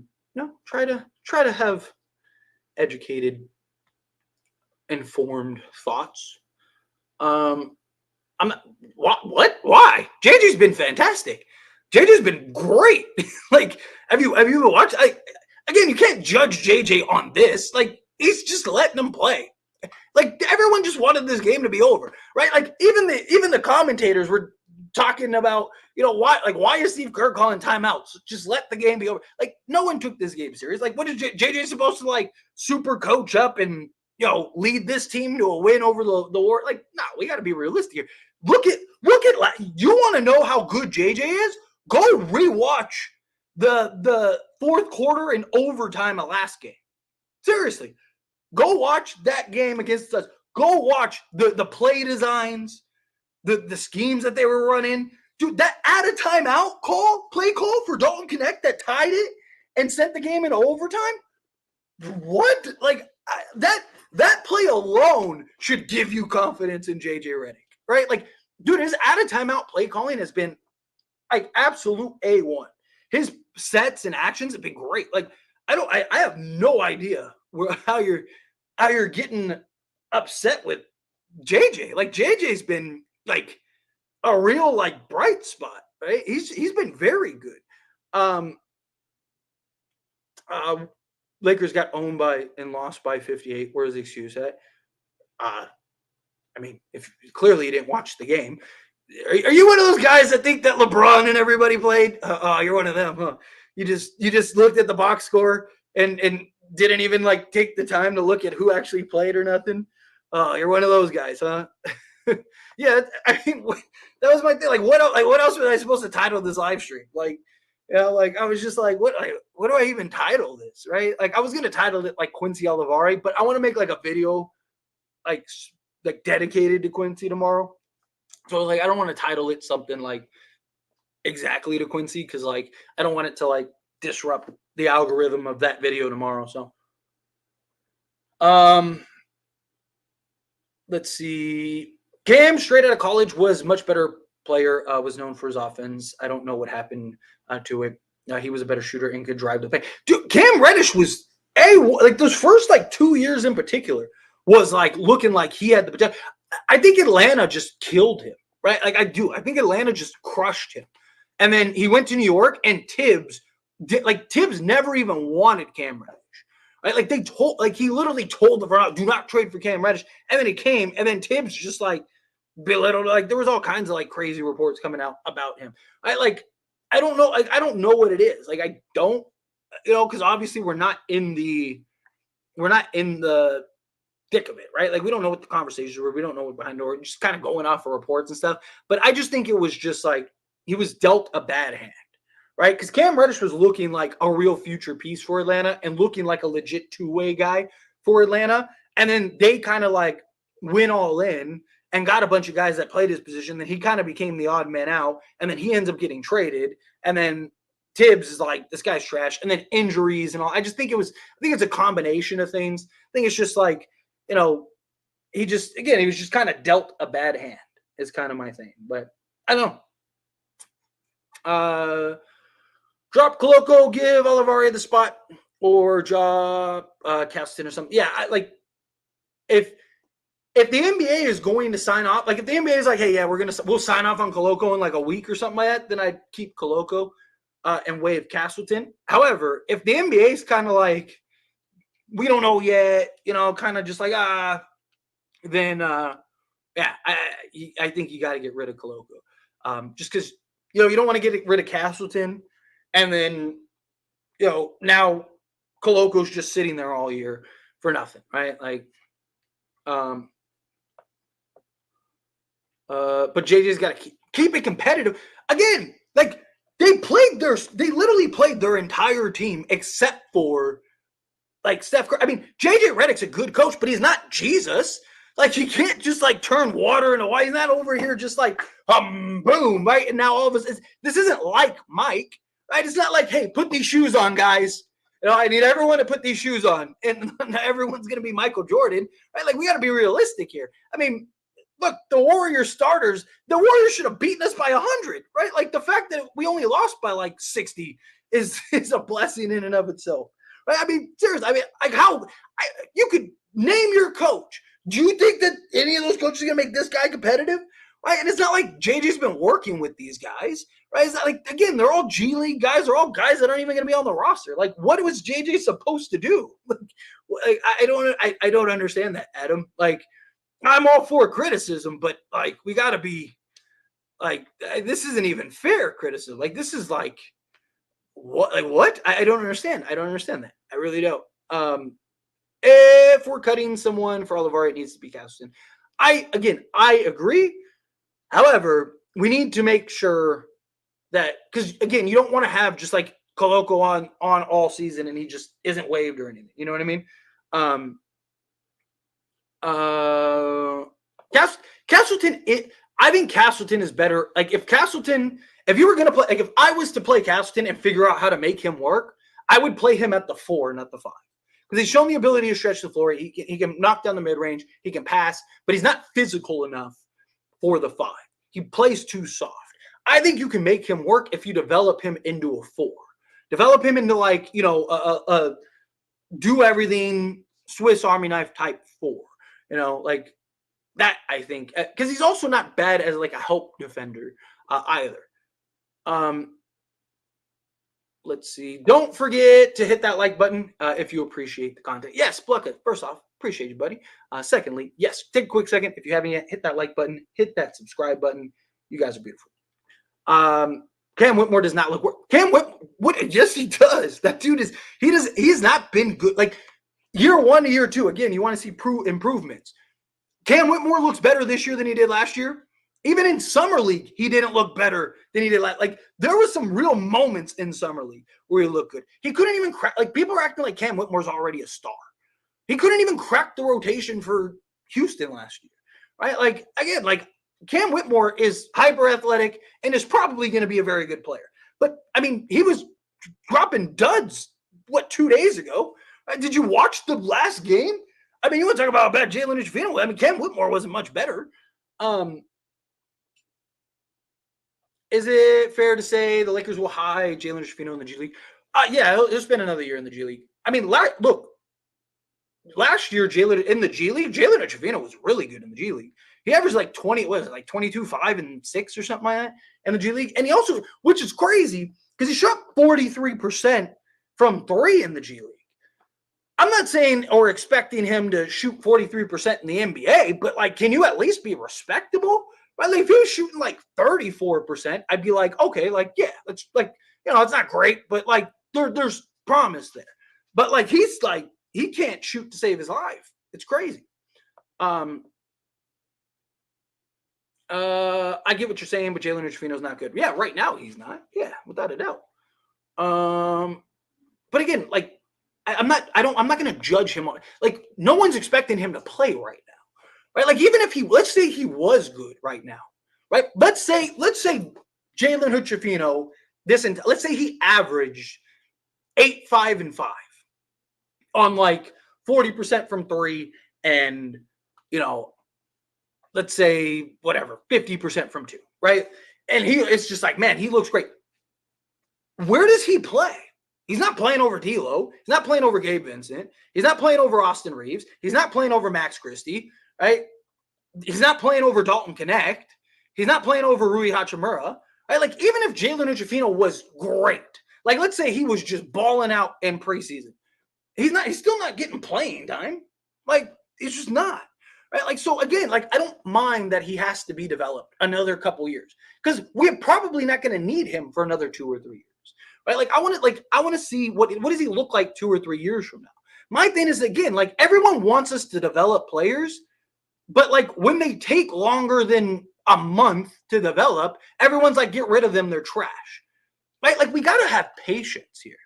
Try to have educated, informed thoughts. I'm not, what? Why? JJ's been fantastic. JJ's been great. Like, have you watched? Again, you can't judge JJ on this. Like, he's just letting them play. Like, everyone just wanted this game to be over, right? Like, even the commentators were talking about, why is Steve Kerr calling timeouts? Just let the game be over. Like, no one took this game serious. Like, what is JJ supposed to, like, super coach up and, lead this team to a win over the war? Like, no, we got to be realistic here. Look at, you want to know how good JJ is? Go rewatch the fourth quarter and overtime of last game. Seriously. Go watch that game against us. Go watch the play designs, the schemes that they were running. Dude, that add a timeout play call for Dalton Connect that tied it and sent the game into overtime. What? Like, that play alone should give you confidence in JJ Redick, right? Like, dude, his add a timeout play calling has been like absolute A1. His sets and actions have been great. Like, I have no idea how you're getting upset with JJ. Like, JJ's been like a real like bright spot, right? He's been very good. Lakers got owned by and lost by 58. Where's the excuse at? I mean, if clearly you didn't watch the game, are you one of those guys that think that LeBron and everybody played? You're one of them, huh? You just looked at the box score and didn't even like take the time to look at who actually played or nothing. You're one of those guys, huh? Yeah, I mean, that was my thing. Like, what else was I supposed to title this live stream? Like, like I was just like, what do I even title this, right? Like, I was gonna title it like Quincy Olivari, but I want to make like a video, like dedicated to Quincy tomorrow. So like, I don't want to title it something like exactly to Quincy because like I don't want it to like disrupt the algorithm of that video tomorrow. So, let's see. Cam, straight out of college, was much better player. Was known for his offense. I don't know what happened to it. He was a better shooter and could drive the paint. Dude, Cam Reddish was like those first like 2 years in particular was like looking like he had the potential. I think Atlanta just killed him, right? Like I think Atlanta just crushed him. And then he went to New York and Tibbs never even wanted Cam Reddish. Right? Like he literally told the front, do not trade for Cam Reddish. And then he came, and then Tibbs just like belittled. Like there was all kinds of like crazy reports coming out about him. I don't know. Like I don't know what it is. Like I don't, because obviously we're not in the thick of it, right? Like we don't know what the conversations were. We don't know what behind the door. Just kind of going off of reports and stuff. But I just think it was just like he was dealt a bad hand, right? Because Cam Reddish was looking like a real future piece for Atlanta and looking like a legit two-way guy for Atlanta. And then they kind of like went all in and got a bunch of guys that played his position. Then he kind of became the odd man out. And then he ends up getting traded. And then Tibbs is like, this guy's trash. And then injuries and all. I think it's a combination of things. I think it's just like, he was just kind of dealt a bad hand is kind of my thing. But I don't know. Drop Coloco, give Olivari the spot, or drop Caston or something. Yeah, if the NBA is going to sign off, like if the NBA is like, hey, yeah, we'll sign off on Coloco in like a week or something like that, then I'd keep Coloco and waive Castleton. However, if the NBA is kind of like, we don't know yet, kind of just like, then yeah, I think you got to get rid of Coloco. Just because, you don't want to get rid of Castleton and then now Coloco's just sitting there all year for nothing, right? Like, but JJ's got to keep it competitive. Again, like they literally played their entire team except for like Steph Curry. I mean, JJ Redick's a good coach, but he's not Jesus. Like he can't just like turn water into wine. He's not over here just like boom, right? And now all of us, this isn't like Mike, right? It's not like, hey, put these shoes on, guys. I need everyone to put these shoes on, and everyone's going to be Michael Jordan, right? Like we got to be realistic here. I mean, look, the Warriors starters, the Warriors should have beaten us by 100, right? Like the fact that we only lost by like 60 is a blessing in and of itself. Right? I mean, seriously, I mean, like you could name your coach. Do you think that any of those coaches are going to make this guy competitive? Right? And it's not like JJ's been working with these guys, right? It's not like, again, they're all G League guys. They're all guys that aren't even going to be on the roster. Like, what was JJ supposed to do? Like, I don't understand that, Adam. Like, I'm all for criticism, but like, we got to be like, this isn't even fair criticism. Like, this is like, what? Like, what? I don't understand. I don't understand that. I really don't. If we're cutting someone for Olivari, it needs to be Castleton. I agree. However, we need to make sure that, because again, you don't want to have just like Coloco on all season and he just isn't waived or anything. You know what I mean? Castleton, I think Castleton is better. Like if you were going to play, like if I was to play Castleton and figure out how to make him work, I would play him at the 4, not the 5. Because he's shown the ability to stretch the floor. He can knock down the mid-range. He can pass, but he's not physical enough for the 5. He plays too soft. I think you can make him work if you develop him into a 4. Develop him into like, a do everything Swiss Army knife type 4. Like that, I think. Because he's also not bad as like a help defender either. Let's see. Don't forget to hit that like button if you appreciate the content. Yes, Blucka, first off, appreciate you, buddy. Secondly, yes, take a quick second. If you haven't yet, hit that like button. Hit that subscribe button. You guys are beautiful. Cam Whitmore does not look work. Cam Whitmore, yes, he does. That dude he's not been good. Like year 1 to year 2, again, you want to see improvements. Cam Whitmore looks better this year than he did last year. Even in Summer League, he didn't look better than he did last. Like there was some real moments in Summer League where he looked good. He couldn't even crack. Like people are acting like Cam Whitmore's already a star. He couldn't even crack the rotation for Houston last year, right? Like again, like Cam Whitmore is hyper athletic and is probably going to be a very good player. But I mean, he was dropping duds 2 days ago. Did you watch the last game? I mean, you want to talk about how bad Jalen Hood-Schifino was. I mean, Cam Whitmore wasn't much better. Is it fair to say the Lakers will hide Jalen Hood-Schifino in the G League? Yeah, he'll spend another year in the G League. I mean, look, last year in the G League, Jalen Hood-Schifino was really good in the G League. He averaged like 22, 5, and 6 or something like that in the G League. And he also, which is crazy, because he shot 43% from 3 in the G League. I'm not saying or expecting him to shoot 43% in the NBA, but like, can you at least be respectable? Right? Like if he was shooting like 34%, I'd be like, okay, like, yeah, it's like, it's not great, but like there's promise there. But like, he's like, he can't shoot to save his life. It's crazy. I get what you're saying, but Jalen Hood-Schifino's not good. Yeah, right now he's not. Yeah, without a doubt. But again, like, I'm not going to judge him on, like, no one's expecting him to play right now, right? Like, even if let's say he was good right now, right? Let's say Jalen Hood-Schifino, let's say he averaged 8, 5, and 5 on like 40% from 3 and, let's say whatever, 50% from 2, right? And it's just like, man, he looks great. Where does he play? He's not playing over D'Lo. He's not playing over Gabe Vincent. He's not playing over Austin Reeves. He's not playing over Max Christie, right? He's not playing over Dalton Connect. He's not playing over Rui Hachimura, right? Like, even if Jalen Hood-Schifino was great, like, let's say he was just balling out in preseason, he's still not getting playing time. Like, he's just not, right? Like, so again, like, I don't mind that he has to be developed another couple years because we're probably not going to need him for another 2 or 3 years. right? Like I want to see what does he look like 2 or 3 years from now. My thing is, again, like everyone wants us to develop players, but like when they take longer than a month to develop, everyone's like, get rid of them, they're trash. Right? Like we got to have patience here.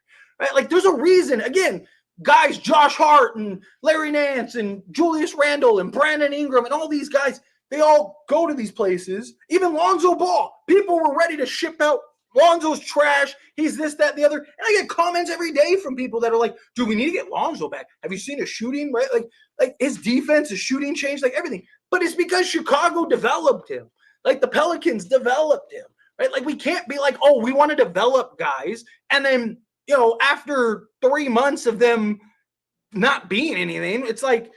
Right? Like there's a reason, again, guys, Josh Hart and Larry Nance and Julius Randle and Brandon Ingram and all these guys, they all go to these places. Even Lonzo Ball, people were ready to ship out. Lonzo's trash. He's this, that, the other. And I get comments every day from people that are like, dude, we need to get Lonzo back. Have you seen his shooting? Right? Like his defense, his shooting changed, like everything. But it's because Chicago developed him. Like the Pelicans developed him. Right? Like we can't be like, oh, we want to develop guys. And then, you know, after 3 months of them not being anything, it's like,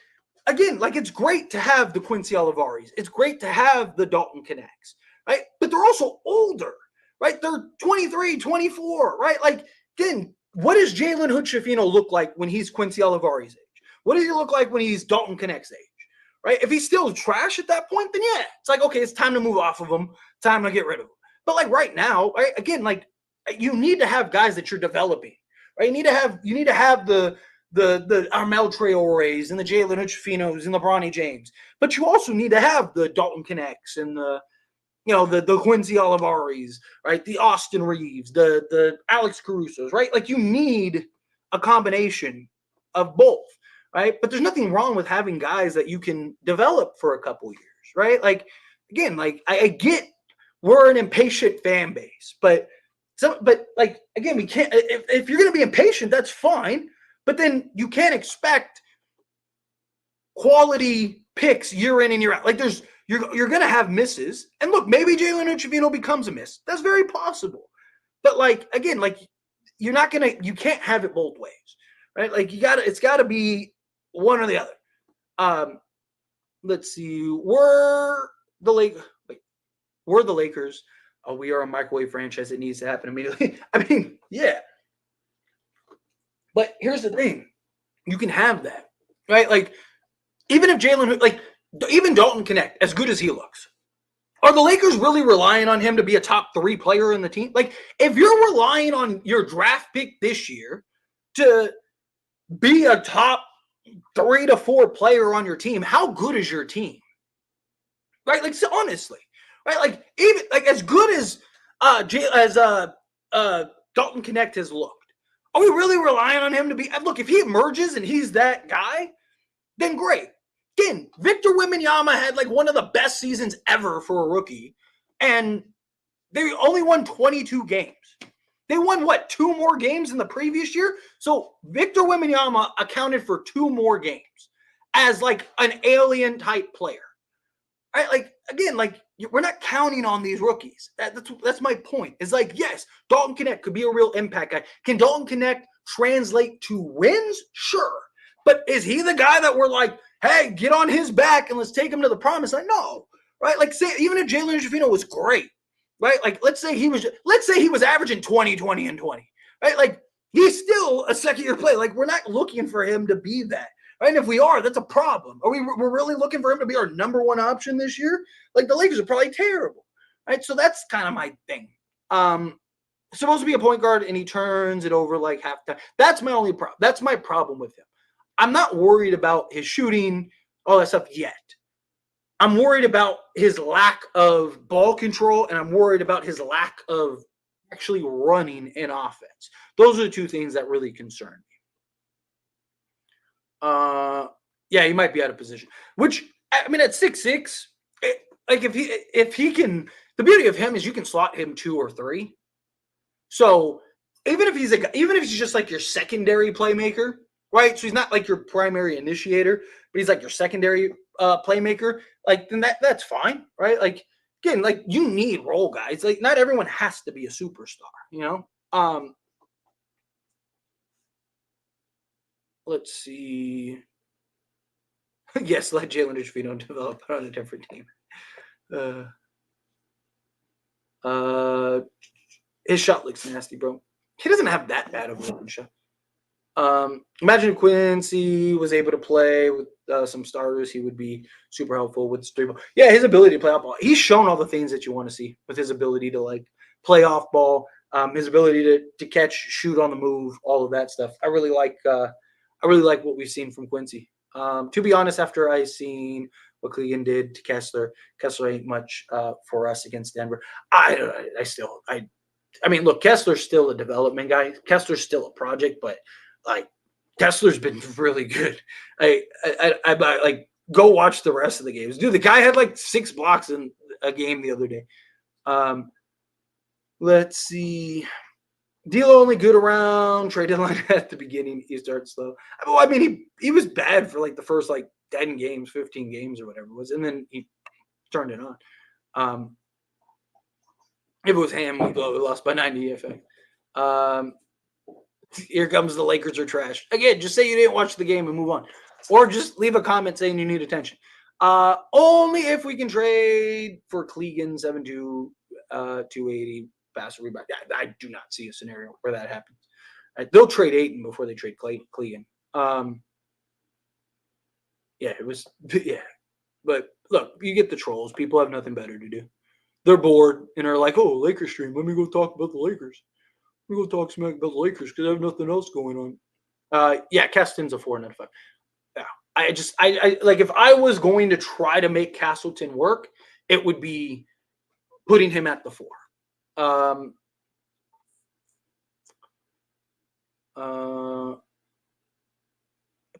again, like it's great to have the Quincy Olivaris. It's great to have the Dalton Connects, right? But they're also older, right? They're 23, 24, right? Like, again, what does Jalen Hood-Schifino look like when he's Quincy Olivari's age? What does he look like when he's Dalton Connect's age, right? If he's still trash at that point, then yeah, it's like, okay, it's time to move off of him, time to get rid of him. But like right now, right? Again, like you need to have guys that you're developing, right? You need to have the Armel Traores and the Jalen Hood-Schifinos and the Bronny James, but you also need to have the Dalton Connects and the Quincy Olivaris, right? The Austin Reeves, the Alex Carusos, right? Like you need a combination of both, right? But there's nothing wrong with having guys that you can develop for a couple years, right? Like again, like I get we're an impatient fan base, but like again, we can't. If you're going to be impatient, that's fine. But then you can't expect quality picks year in and year out. Like you're going to have misses. And look, maybe Jalen Hood-Schifino becomes a miss. That's very possible. But like, again, like you can't have it both ways, right? Like it's got to be one or the other. Let's see. We're the Lakers. Oh, we are a microwave franchise. It needs to happen immediately. I mean, yeah. But here's the thing. You can have that, right? Like, even if even Dalton Connect, as good as he looks, are the Lakers really relying on him to be a top 3 player in the team? Like, if you're relying on your draft pick this year to be a top 3 to 4 player on your team, how good is your team? Right? Like, so honestly, right? Like, even like as good as Dalton Connect has looked, are we really relying on him to be? Look, if he emerges and he's that guy, then great. Again, Victor Wembanyama had like one of the best seasons ever for a rookie, and they only won 22 games. They won, 2 more games in the previous year? So Victor Wembanyama accounted for 2 more games as like an alien type player. Right? Like, again, like we're not counting on these rookies. That's my point. It's like, yes, Dalton Connect could be a real impact guy. Can Dalton Connect translate to wins? Sure. But is he the guy that we're like, hey, get on his back and let's take him to the promise? Like, no. Right? Like, say, even if Jalen Hood-Schifino was great, right? Like, let's say he was averaging 20, 20, and 20. Right? Like, he's still a second-year player. Like, we're not looking for him to be that. Right? And if we are, that's a problem. We're really looking for him to be our number 1 option this year? Like, the Lakers are probably terrible. Right? So that's kind of my thing. Supposed to be a point guard, and he turns it over like halftime. That's my only problem. That's my problem with him. I'm not worried about his shooting, all that stuff yet. I'm worried about his lack of ball control, and I'm worried about his lack of actually running in offense. Those are the 2 things that really concern me. Yeah, he might be out of position. Which, I mean, at 6'6", like if he can, the beauty of him is you can slot him 2 or 3. So even if he's just like your secondary playmaker, right? So he's not like your primary initiator, but he's like your secondary playmaker. Like then that's fine, right? Like again, like you need role guys. Like not everyone has to be a superstar, you know. Let's see. Yes, let Jalen Hood-Schifino develop on a different team. His shot looks nasty, bro. He doesn't have that bad of a shot. Imagine if Quincy was able to play with some starters, he would be super helpful with his 3 ball. Yeah, his ability to play off ball. He's shown all the things that you want to see with his ability to like play off ball. his ability to catch, shoot on the move, all of that stuff. I really like what we've seen from Quincy. To be honest, after I seen what Clegan did to Kessler ain't much for us against Denver. I mean, look, Kessler's still a development guy. Kessler's still a project, but like Kessler's been really good. I like go watch the rest of the games. Dude, the guy had like 6 blocks in a game the other day. Let's see. D'Lo only good around trade deadline at the beginning. He started slow. I mean, he was bad for like the first like 10 games, 15 games or whatever it was, and then he turned it on. If it was Ham, we lost by 90 EFA. Here comes the Lakers are trash. Again, just say you didn't watch the game and move on. Or just leave a comment saying you need attention. Only if we can trade for Clegan 7'2", 280 passer rebound. I do not see a scenario where that happens. Right? They'll trade Ayton before they trade Clegan. Yeah. But look, you get the trolls. People have nothing better to do. They're bored and are like, oh, Lakers stream. Let me go talk about the Lakers. Let me go talk smack about the Lakers because I have nothing else going on. Yeah, Keston's a 4 out of 5. Yeah, I like if I was going to try to make Castleton work, it would be putting him at the 4. I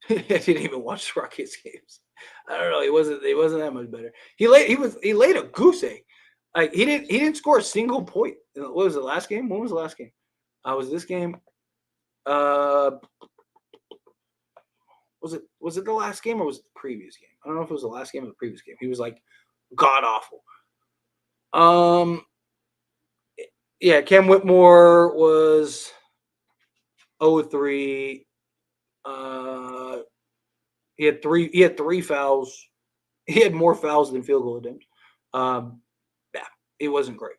didn't even watch the Rockets games. I don't know. He wasn't that much better. He laid a goose egg. Like he didn't score a single point. What was the last game? When was the last game? Was this game? Was it the last game or was it the previous game? I don't know if it was the last game or the previous game. He was like god awful. Yeah, Cam Whitmore was 0-3. He had three fouls. He had more fouls than field goal attempts. Yeah, it wasn't great.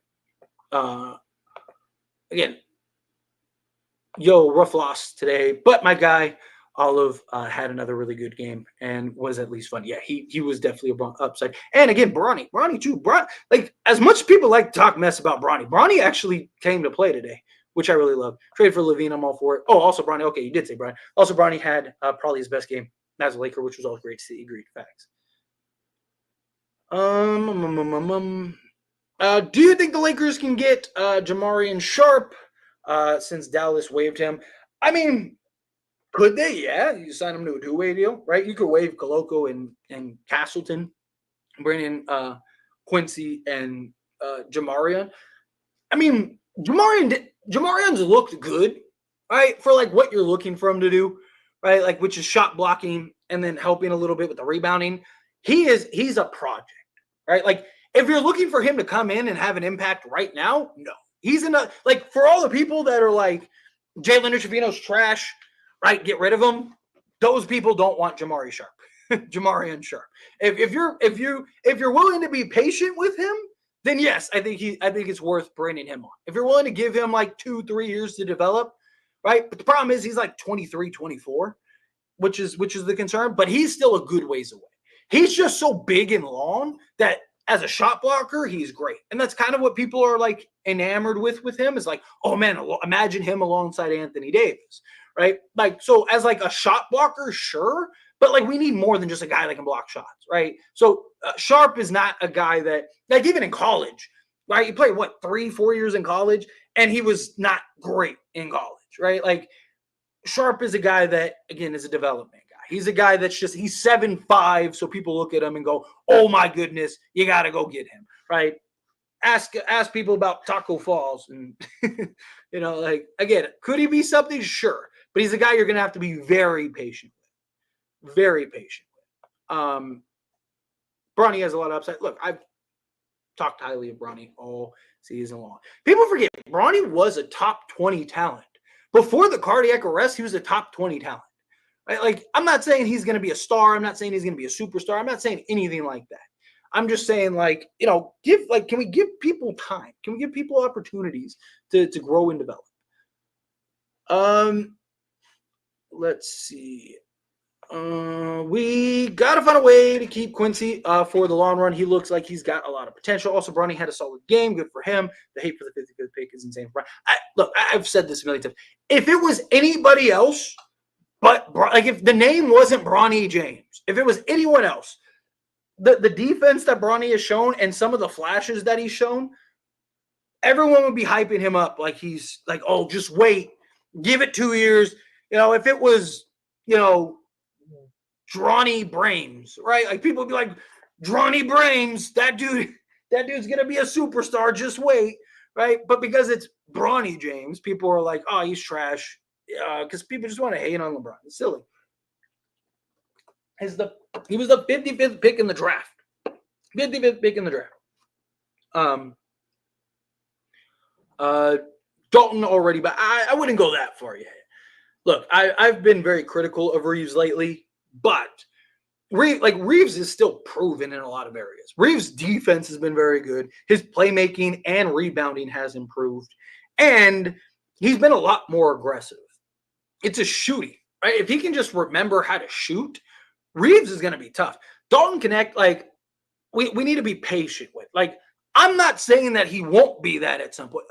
Again, rough loss today, but my guy Olive had another really good game and was at least fun. Yeah, he was definitely a upside. And again, Bronny too. Like as much people like to talk mess about Bronny actually came to play today, which I really love. Trade for Levine, I'm all for it. Oh, also Bronny. Okay, you did say Bronny. Also, Bronny had probably his best game as a Laker, which was all great to see. Agreed. Facts. Do you think the Lakers can get Jamarian Sharp since Dallas waived him? I mean, could they? Yeah, you sign him to a two-way deal, right? You could waive Koloko and Castleton, bring in Quincy and Jamarian. I mean, Jamarian's looked good, right? For like what you're looking for him to do, right? Like which is shot blocking and then helping a little bit with the rebounding. He's a project, right? Like if you're looking for him to come in and have an impact right now, no. He's in a like for all the people that are like Jalen Trevino's trash, right? Get rid of him. Those people don't want Jamarian Sharp. If you're willing to be patient with him, then yes, I think it's worth bringing him on. If you're willing to give him like 2-3 years to develop, right? But the problem is he's like 23, 24, which is the concern, but he's still a good ways away. He's just so big and long that as a shot blocker, he's great. And that's kind of what people are like enamored with him is like, oh man, imagine him alongside Anthony Davis, right? Like, so as like a shot blocker, sure, but like we need more than just a guy that can block shots, right? So Sharp is not a guy that, like even in college, right? He played 3-4 years in college, and he was not great in college, right? Like Sharp is a guy that again is a development guy. He's a guy that's just he's 7'5", so people look at him and go, "Oh my goodness, you got to go get him." Right? Ask people about Taco Falls, and like again, could he be something? Sure, but he's a guy you're going to have to be very patient with, very patient with. Bronny has a lot of upside. Look, I've talked highly of Bronny all season long. People forget Bronny was a top 20 talent before the cardiac arrest. He was a top 20 talent. Right? Like, I'm not saying he's going to be a star. I'm not saying he's going to be a superstar. I'm not saying anything like that. I'm just saying, like, can we give people time? Can we give people opportunities to grow and develop? Let's see. We got to find a way to keep Quincy for the long run. He looks like he's got a lot of potential. Also, Bronny had a solid game. Good for him. The hate for the 55th pick is insane. Look, I've said this a million times. If it was anybody else, but like if the name wasn't Bronny James, if it was anyone else, the defense that Bronny has shown and some of the flashes that he's shown, everyone would be hyping him up like he's like, oh, just wait, give it 2 years. If it was, Dronny Brames, right? Like people would be like, Dronny Brames, that dude's gonna be a superstar. Just wait, right? But because it's Bronny James, people are like, oh, he's trash. Because people just want to hate on LeBron. It's silly. He was the 55th pick in the draft. 55th pick in the draft. Dalton already, but I wouldn't go that far yet. Look, I've been very critical of Reeves lately, but Reeves is still proven in a lot of areas. Reeves' defense has been very good. His playmaking and rebounding has improved, and he's been a lot more aggressive. It's a shooting, right? If he can just remember how to shoot, Reeves is going to be tough. Dalton Connect, like, we need to be patient with. Like, I'm not saying that he won't be that at some point.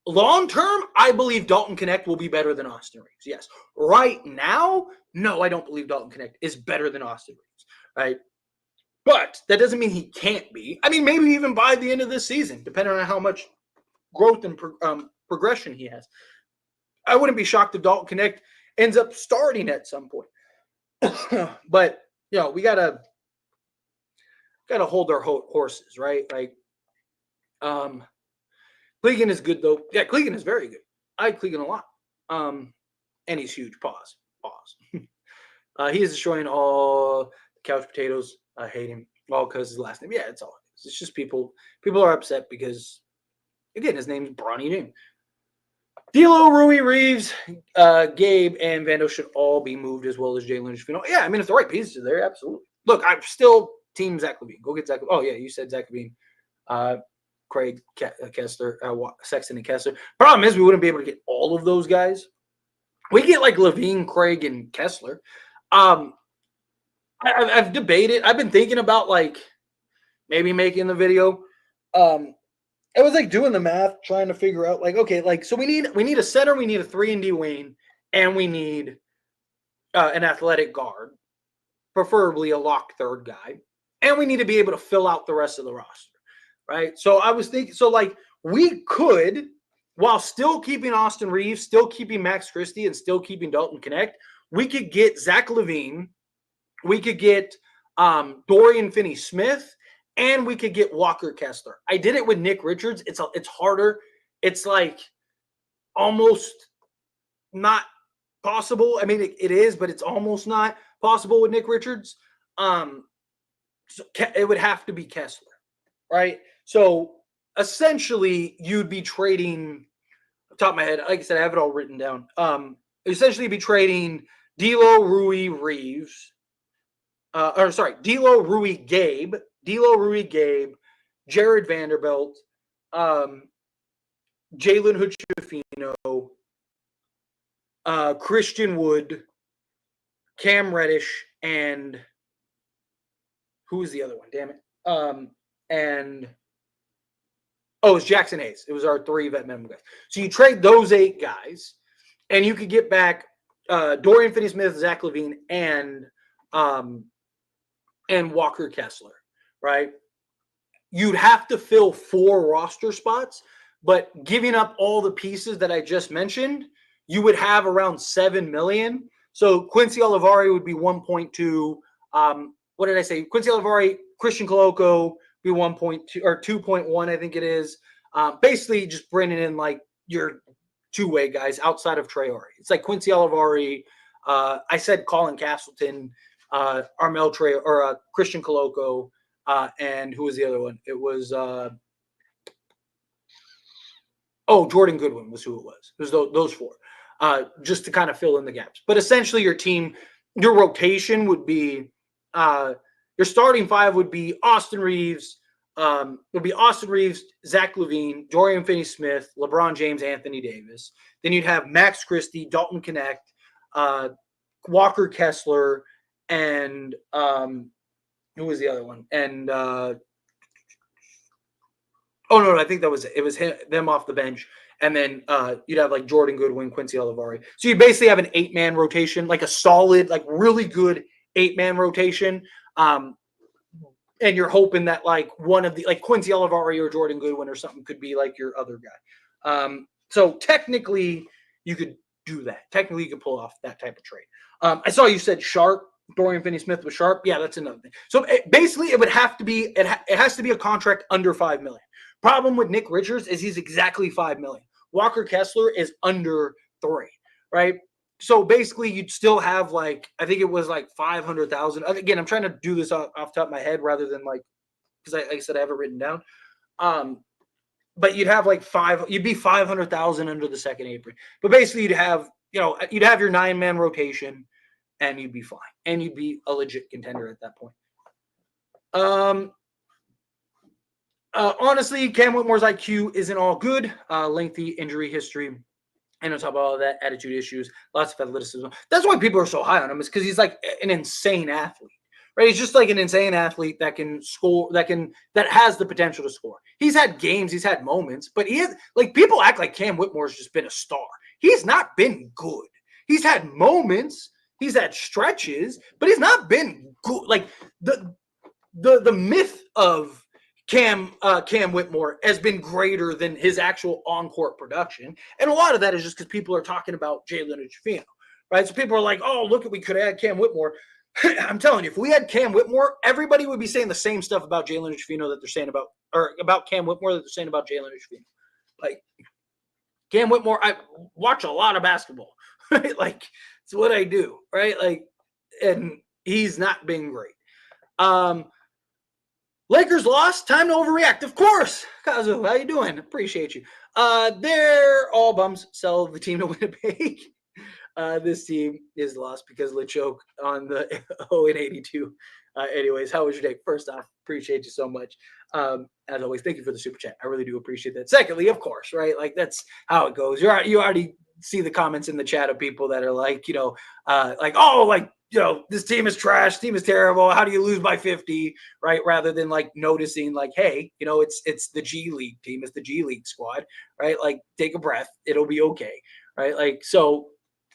Long term, I believe Dalton Connect will be better than Austin Reeves. Yes. Right now, no, I don't believe Dalton Connect is better than Austin Reeves. Right. But that doesn't mean he can't be. I mean, maybe even by the end of this season, depending on how much growth and progression he has. I wouldn't be shocked if Dalton Connect ends up starting at some point. But, we gotta hold our horses, right? Like, Clegan is good though. Yeah, Clegan is very good. I like Clegan a lot. And he's huge. Pause. He is destroying all the couch potatoes. I hate him. All because his last name. Yeah, it's all it is. It's just people are upset because, again, his name's Bronny James. D'Lo, Rui, Reeves, Gabe, and Vando should all be moved as well as Jalen. Yeah, I mean, if the right pieces are there, absolutely. Look, I'm still team Zach LaVine. Go get Zach. Oh, yeah, you said Zach LaVine. Craig, Kessler, Sexton, and Kessler. Problem is we wouldn't be able to get all of those guys. We get like LaVine, Craig, and Kessler. I've debated. I've been thinking about like maybe making the video. I was like doing the math, trying to figure out like, okay, like so we need a center, we need a 3-and-D wing, and we need an athletic guard, preferably a lock third guy, and we need to be able to fill out the rest of the roster. Right. So I was thinking, so like we could, while still keeping Austin Reeves, still keeping Max Christie, and still keeping Dalton Connect, we could get Zach LaVine, we could get Dorian Finney-Smith, and we could get Walker Kessler. I did it with Nick Richards. It's harder. It's like almost not possible. I mean, it is, but it's almost not possible with Nick Richards. So it would have to be Kessler, right? So essentially, you'd be trading, top of my head, like I said, I have it all written down. Essentially, be trading D'Lo, Rui, Reeves, D'Lo, Rui, Gabe, Jared Vanderbilt, Jalen Hood-Schifino, Christian Wood, Cam Reddish, and who's the other one? Damn it. It's Jackson Hayes. It was our 3 vet minimum guys. So you trade those 8 guys, and you could get back Dorian Finney-Smith, Zach LaVine, and Walker Kessler, right? You'd have to fill 4 roster spots, but giving up all the pieces that I just mentioned, you would have around $7 million. So Quincy Olivari would be 1.2. What did I say? Quincy Olivari, Christian Coloco be 1.2 or 2.1, I think it is. Basically, just bringing in like your 2-way guys outside of Traore. It's like Quincy Olivari. I said Colin Castleton, Armel Traore, or Christian Coloco, and who was the other one? It was Jordan Goodwin was who it was. It was those 4, just to kind of fill in the gaps. But essentially, your team, your rotation would be. Your starting 5 would be Austin Reeves, Zach LaVine, Dorian Finney-Smith, LeBron James, Anthony Davis. Then you'd have Max Christie, Dalton Connect, Walker Kessler, and who was the other one? And no, I think that was it. It was them off the bench, and then you'd have like Jordan Goodwin, Quincy Olivari. So you basically have an 8-man rotation, like a solid, like really good 8-man rotation. And you're hoping that like one of the like Quincy Olivari or Jordan Goodwin or something could be like your other guy. So technically, you could do that. Technically, you could pull off that type of trade. I saw you said Sharp. Dorian Finney-Smith was Sharp. Yeah, that's another thing. So basically, it would have to be it has to be a contract under $5 million. Problem with Nick Richards is he's exactly $5 million. Walker Kessler is under 3, right? So basically, you'd still have like I think it was like 500,000. Again, I'm trying to do this off the top of my head rather than like because like I said I have it written down. But you'd have like you'd be 500,000 under the second apron. But basically, you'd have you'd have your 9-man rotation, and you'd be fine, and you'd be a legit contender at that point. Honestly, Cam Whitmore's IQ isn't all good. Lengthy injury history. And on top of all of that, attitude issues, lots of athleticism. That's why people are so high on him, is because he's like an insane athlete, right? He's just like an insane athlete that can score, that has the potential to score. He's had games, he's had moments, but he is like people act like Cam Whitmore's just been a star. He's not been good. He's had moments, he's had stretches, but he's not been good. Like the myth of Cam Whitmore has been greater than his actual on-court production. And a lot of that is just because people are talking about Jalen Trevino, right? So people are like, oh, look, we could have had Cam Whitmore. I'm telling you, if we had Cam Whitmore, everybody would be saying the same stuff about Jalen Trevino that they're saying about Cam Whitmore that they're saying about Jalen Trevino. Like, Cam Whitmore, I watch a lot of basketball, right? Like, it's what I do, right? Like, and he's not been great. Lakers lost. Time to overreact. Of course. Kazu, how you doing? Appreciate you. They're all bums. Sell the team to Winnipeg. This team is lost because LeChoke on the 0-82. Anyways, how was your day? First off, appreciate you so much. As always, thank you for the super chat. I really do appreciate that. Secondly, of course, right? Like that's how it goes. You already see the comments in the chat of people that are like, like, oh, like, this team is trash, team is terrible. How do you lose by 50? Right. Rather than like noticing like, hey, it's the G League team, it's the G League squad, right? Like take a breath. It'll be okay. Right. Like, so,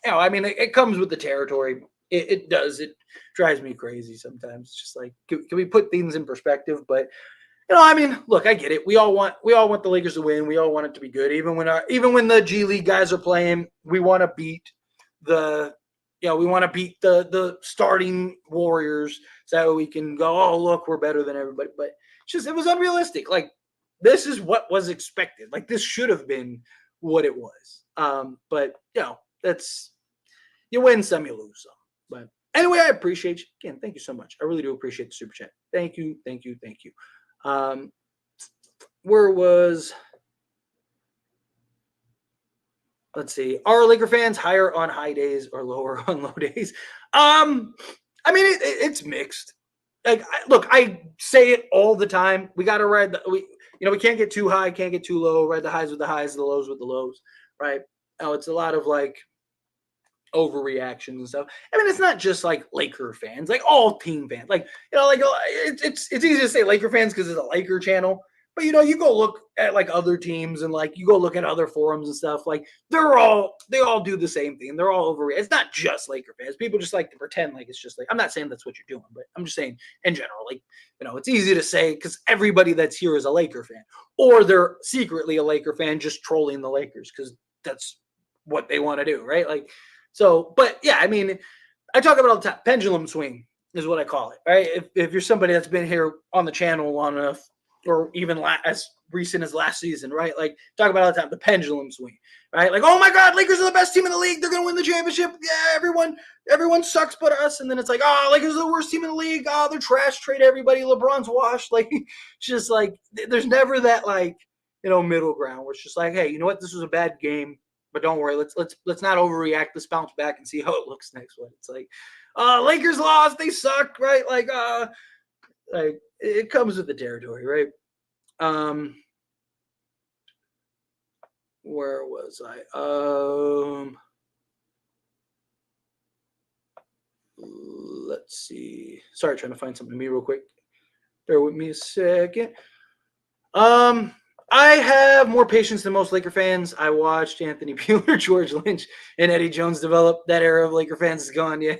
I mean, it comes with the territory. It does. It drives me crazy sometimes. It's just like, can we put things in perspective? But I mean, look, I get it. We all want the Lakers to win. We all want it to be good. Even when the G League guys are playing, we want to beat the starting Warriors so we can go, oh, look, we're better than everybody. But it was unrealistic. Like, this is what was expected. Like, this should have been what it was. But, that's, you win some, you lose some. But anyway, I appreciate you. Again, thank you so much. I really do appreciate the super chat. Thank you. Where was... Let's see. Are Laker fans higher on high days or lower on low days? I mean, it's mixed. Like, look, I say it all the time. We got to ride we can't get too high, can't get too low. Ride the highs with the highs, the lows with the lows, right? It's a lot of like overreactions and stuff. I mean, it's not just like Laker fans, like all team fans. Like, like it's easy to say Laker fans because it's a Laker channel. But you go look at like other teams and like you go look at other forums and stuff. Like they all do the same thing. They're all over. It's not just Laker fans. People just like to pretend like it's just like. I'm not saying that's what you're doing, but I'm just saying in general. Like it's easy to say because everybody that's here is a Laker fan, or they're secretly a Laker fan just trolling the Lakers because that's what they want to do, right? Like so. But yeah, I mean, I talk about all the time. Pendulum swing is what I call it, right? If you're somebody that's been here on the channel long enough. Or even as recent as last season, right? Like, talk about all the time, the pendulum swing, right? Like, oh my God, Lakers are the best team in the league. They're going to win the championship. Yeah, everyone sucks but us. And then it's like, oh, Lakers are the worst team in the league. Oh, they're trash. Trade everybody. LeBron's washed. Like, it's just like, there's never that, like, middle ground where it's just like, hey, you know what? This was a bad game, but don't worry. Let's not overreact. Let's bounce back and see how it looks next one. It's like, Lakers lost. They suck, right? Like, it comes with the territory, right? Where was I? Let's see. Sorry, trying to find something to me real quick. Bear with me a second. Um, I have more patience than most Laker fans. I watched Anthony Bueller, George Lynch, and Eddie Jones develop. That era of Laker fans is gone. Yeah,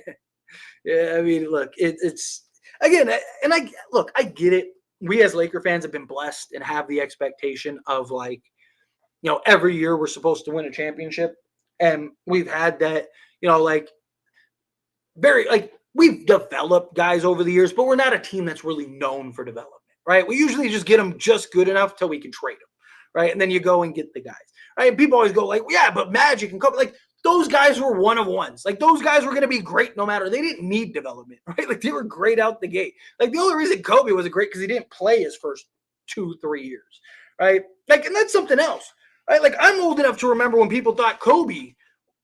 yeah. I mean, look, it's again, and I look, I get it. We as Laker fans have been blessed and have the expectation of like, every year we're supposed to win a championship, and we've had that. Like very like we've developed guys over the years, but we're not a team that's really known for development, right? We usually just get them just good enough till we can trade them, right? And then you go and get the guys, right? And people always go like, yeah, but Magic and Kobe, like those guys were one of ones. Like those guys were going to be great no matter. They didn't need development, right? Like they were great out the gate. Like the only reason Kobe was great because he didn't play his first 2-3 years, right? Like, and that's something else, right? Like I'm old enough to remember when people thought Kobe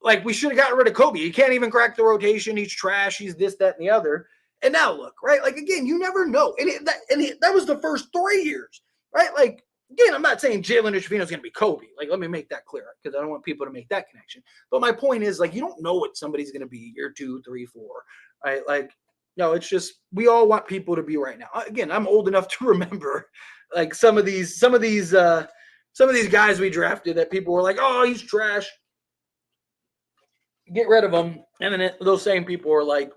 like we should have gotten rid of Kobe. He can't even crack the rotation. He's trash. He's this, that, and the other. And now look, right? Like again, you never know. And that was the first 3 years, right? Like again, I'm not saying Jalen Trevino is going to be Kobe. Like let me make that clear because I don't want people to make that connection. But my point is like you don't know what somebody's going to be year 2, 3, 4, right? Like no, it's just we all want people to be right now. Again, I'm old enough to remember like some of these guys we drafted that people were like, oh, he's trash. Get rid of him, and then those same people are like,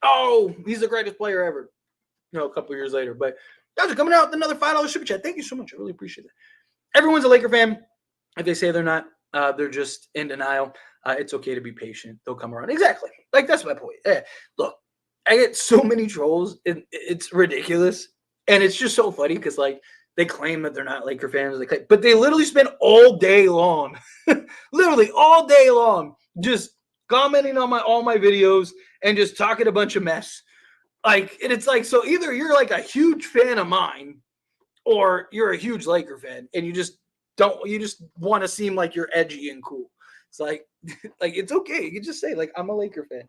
oh, he's the greatest player ever. A couple years later. But guys are coming out with another $5 super chat. Thank you so much. I really appreciate it. Everyone's a Laker fan. If they say they're not, they're just in denial. It's okay to be patient. They'll come around. Exactly. Like that's my point. Look, I get so many trolls. It's ridiculous, and it's just so funny because like they claim that they're not Laker fans, but they literally spend all day long, literally all day long, just commenting on all my videos and just talking a bunch of mess. Like, and it's like, so either you're like a huge fan of mine, or you're a huge Laker fan, and you just want to seem like you're edgy and cool. It's like, like it's okay. You can just say like I'm a Laker fan,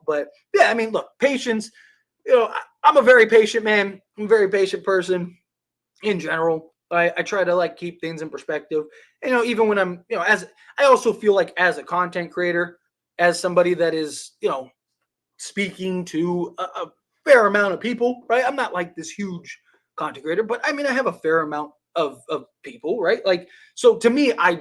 But yeah, I mean, look, patience. I'm a very patient man. I'm a very patient person. In general, I try to like keep things in perspective. Even when I'm, as I also feel like as a content creator, as somebody that is, speaking to a fair amount of people, right? I'm not like this huge content creator, but I mean, I have a fair amount of people, right? Like, so to me, I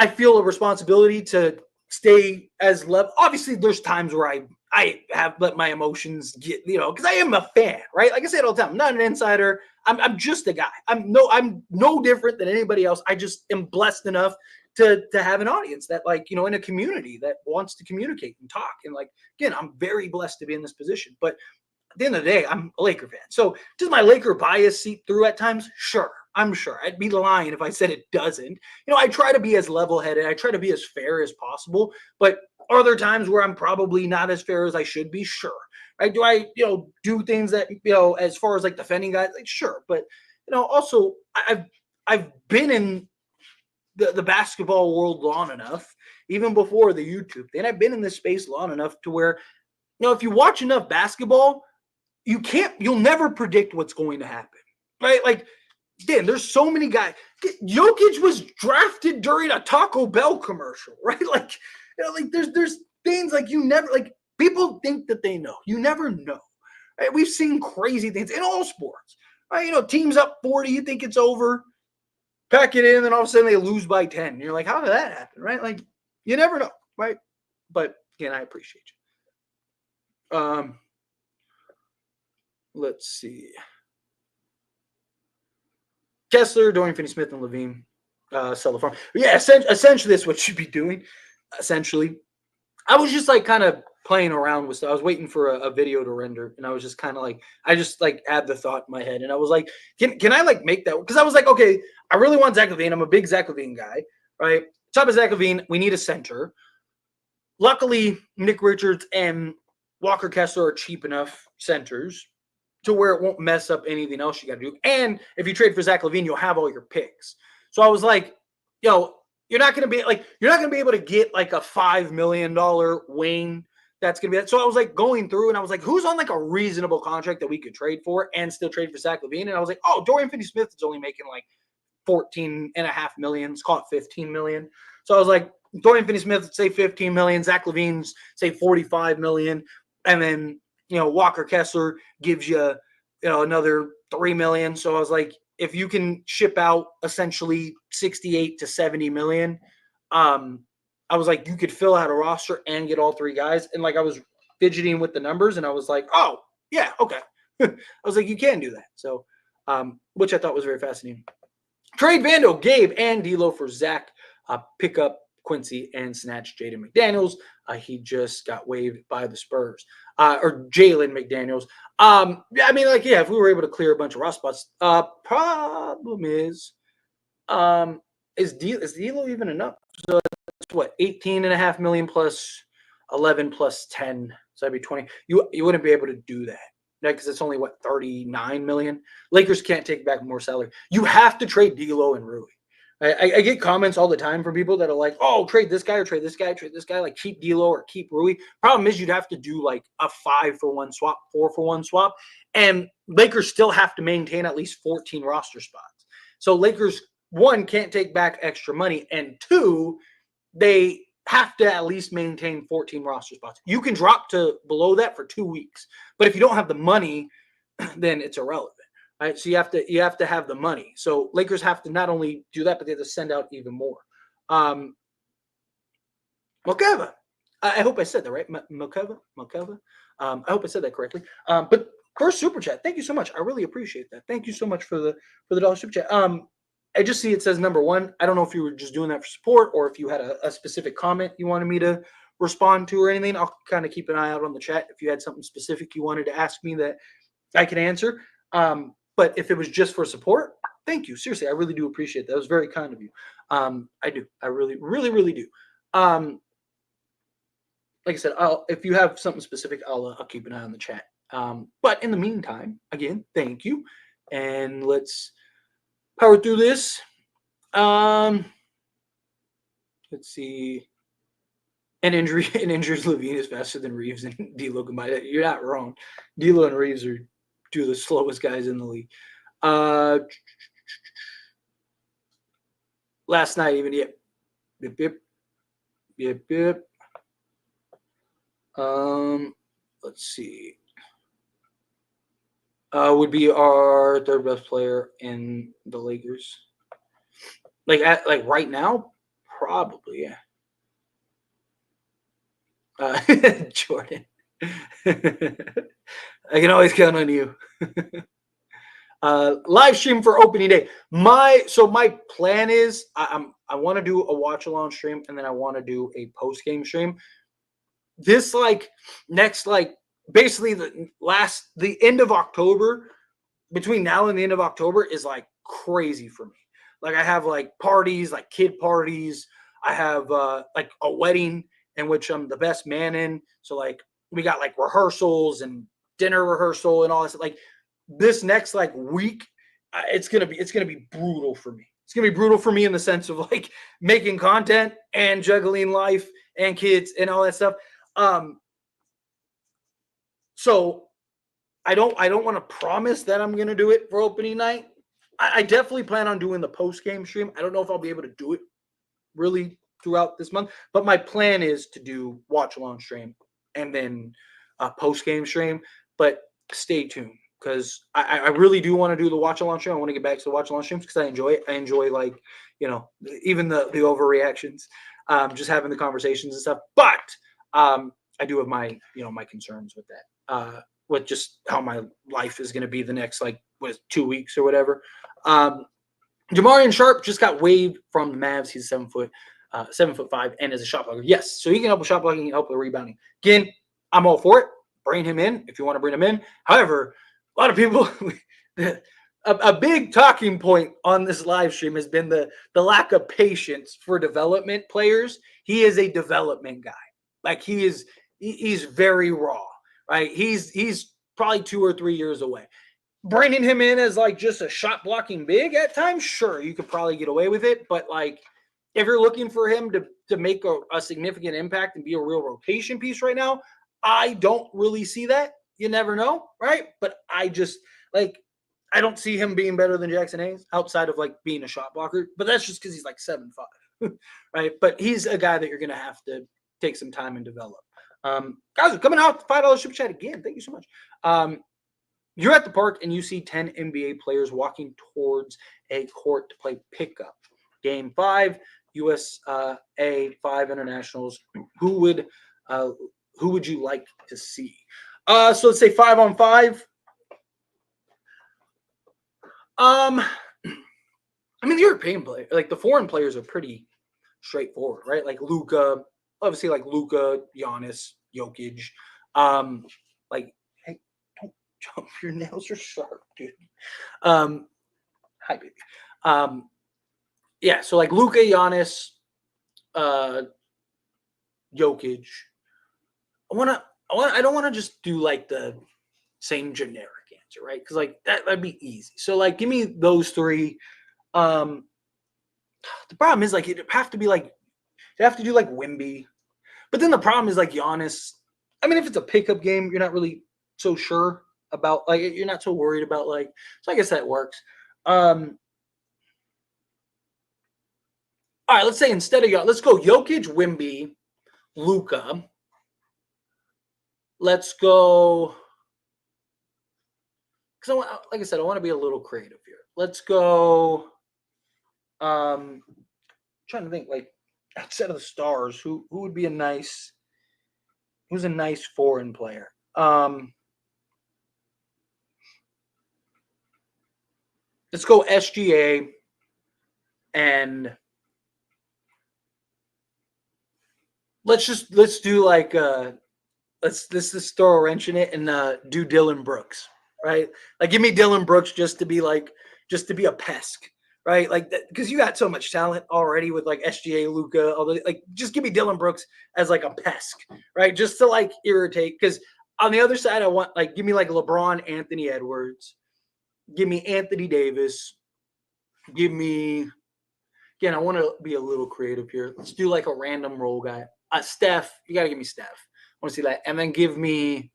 feel a responsibility to stay as level. Obviously, there's times where I have let my emotions get, because I am a fan, right? Like I said all the time, I'm not an insider. I'm just a guy. I'm no different than anybody else. I just am blessed enough to have an audience that like, in a community that wants to communicate and talk. And like, again, I'm very blessed to be in this position. But at the end of the day, I'm a Laker fan. So does my Laker bias seep through at times? Sure. I'm sure. I'd be lying if I said it doesn't. I try to be as level-headed. I try to be as fair as possible. But are there times where I'm probably not as fair as I should be? Sure. Right? Do I, do things that, as far as like defending guys? Like, sure. But, also I've been in the basketball world long enough, even before the YouTube thing. I've been in this space long enough to where, if you watch enough basketball, you'll never predict what's going to happen. Right? Like, Dan, there's so many guys. Jokic was drafted during a Taco Bell commercial, right? Like, like there's things like you never like people think that they know. You never know. Right? We've seen crazy things in all sports. Right? Teams up 40, you think it's over, pack it in, and all of a sudden they lose by 10. And you're like, how did that happen? Right? Like, you never know, right? But again, I appreciate you. Let's see. Kessler, Dorian Finney-Smith, and Levine sell the farm. Yeah, essentially that's what you'd be doing. Essentially, I was just like kind of playing around with stuff. I was waiting for a video to render, and I was just kind of like, I just like had the thought in my head, and I was like, can I like make that? Because I was like, okay, I really want Zach LaVine. I'm a big Zach LaVine guy, right? Top of Zach LaVine, we need a center. Luckily, Nick Richards and Walker Kessler are cheap enough centers to where it won't mess up anything else you got to do. And if you trade for Zach LaVine, you'll have all your picks. So I was like, you're not going to be able to get like a $5 million wing. That's going to be that. So I was like going through and I was like, who's on like a reasonable contract that we could trade for and still trade for Zach LaVine? And I was like, oh, Dorian Finney-Smith is only making like 14.5 million. Let's call it 15 million. So I was like, Dorian Finney-Smith, say 15 million. Zach LaVine's say 45 million, and then Walker Kessler gives you another 3 million. So I was like, if you can ship out essentially 68 to 70 million, I was like, you could fill out a roster and get all three guys. And like I was fidgeting with the numbers, and I was like, oh yeah, okay. I was like, you can do that. So, which I thought was very fascinating. Trade Vando, Gabe, and D'Lo for Zach. Pick up Quincy and snatch Jaden McDaniels. He just got waived by the Spurs. Or Jalen McDaniels. Yeah, I mean, like, yeah, if we were able to clear a bunch of rough spots. Problem is D'Lo even enough? So it's what, 18.5 million plus 11 plus 10. So that'd be 20. You wouldn't be able to do that. Because it's only, 39 million? Lakers can't take back more salary. You have to trade D'Lo and Rui. I get comments all the time from people that are like, oh, trade this guy or trade this guy, like keep D'Lo or keep Rui. Problem is you'd have to do like a 5-for-1 swap, 4-for-1 swap. And Lakers still have to maintain at least 14 roster spots. So Lakers, one, can't take back extra money. And two, they have to at least maintain 14 roster spots. You can drop to below that for 2 weeks. But if you don't have the money, then it's irrelevant. Right? So you have to have the money. So Lakers have to not only do that, but they have to send out even more. Mokeva. I hope I said that right. Mokeva. I hope I said that correctly. But first super chat. Thank you so much. I really appreciate that. Thank you so much for the dollar super chat. I just see it says number 1. I don't know if you were just doing that for support or if you had a specific comment you wanted me to respond to or anything. I'll kind of keep an eye out on the chat if you had something specific you wanted to ask me that I can answer. But if it was just for support, thank you. Seriously, I really do appreciate that. That was very kind of you. I do. I really, really, really do. Like I said, if you have something specific, I'll keep an eye on the chat. But in the meantime, again, thank you. And let's power through this. Let's see. An injuries LaVine is faster than Reeves and D'Lo combined. You're not wrong. D'Lo and Reeves are two of the slowest guys in the league. Last night, even yep. Let's see. Would be our third best player in the Lakers. Like right now, probably, yeah. Jordan. I can always count on you. Live stream for opening day. My plan is I want to do a watch along stream and then I want to do a post game stream. This next basically the end of October, between now and the end of October is crazy for me. I have parties, kid parties. I have a wedding in which I'm the best man in. So we got rehearsals and dinner rehearsal and all this. This next week, it's gonna be brutal for me. It's gonna be brutal for me in the sense of making content and juggling life and kids and all that stuff. So I don't want to promise that I'm gonna do it for opening night. I definitely plan on doing the post game stream. I don't know if I'll be able to do it really throughout this month, but my plan is to do watch along stream and then a post game stream. But stay tuned because I really do want to do the watch along stream. I want to get back to the watch along streams because I enjoy it. I enjoy even the overreactions, just having the conversations and stuff. But I do have my my concerns with that. With just how my life is going to be the next 2 weeks or whatever. Jamarian Sharp just got waived from the Mavs. He's 7'5", and is a shot blocker. Yes, so he can help with shot blocking, he can help with rebounding. Again, I'm all for it. Bring him in if you want to bring him in. However, a lot of people, a big talking point on this live stream has been the lack of patience for development players. He is a development guy. He's very raw, right? He's probably 2 or 3 years away. Bringing him in as just a shot blocking big at times, sure, you could probably get away with it. But if you're looking for him to make a significant impact and be a real rotation piece right now, I don't really see that. You never know, right? But I just I don't see him being better than Jackson Hayes outside of being a shot blocker. But that's just because he's 7'5". right? But he's a guy that you're going to have to take some time and develop. Guys, coming out $5 super chat again. Thank you so much. You're at the park and you see 10 NBA players walking towards a court to play pickup. Game 5, USA 5 internationals. Who would you like to see? So let's say 5-on-5. I mean, the European player, like the foreign players, are pretty straightforward, right? Like Luka, obviously, like Luka, Giannis, Jokic. Like, hey, don't jump. Your nails are sharp, dude. Hi, baby. Yeah. So like Luka, Giannis, Jokic. I don't want to just do like the same generic answer, right? Because like that'd be easy. So like, give me those three. The problem is like it'd have to be like you have to do like Wimby, but then the problem is like Giannis. I mean, if it's a pickup game, you're not really so sure about like you're not so worried about like. So I guess that works. All right, let's say instead of let's go Jokic, Wimby, Luka. Let's go because like I said, I want to be a little creative here. Let's go. Trying to think like outside of the stars, who would be who's a nice foreign player. Let's go SGA and let's do like let's just throw a wrench in it and do Dylan Brooks, right? Like give me Dylan Brooks just to be a pest, right? Like because you got so much talent already with like SGA, Luka, although like just give me Dylan Brooks as like a pest, right? Just to like irritate. Because on the other side, I want like give me like LeBron, Anthony Edwards, give me Anthony Davis, give me again. I want to be a little creative here. Let's do like a random role guy. Steph, you gotta give me Steph. I want to see that, and then give me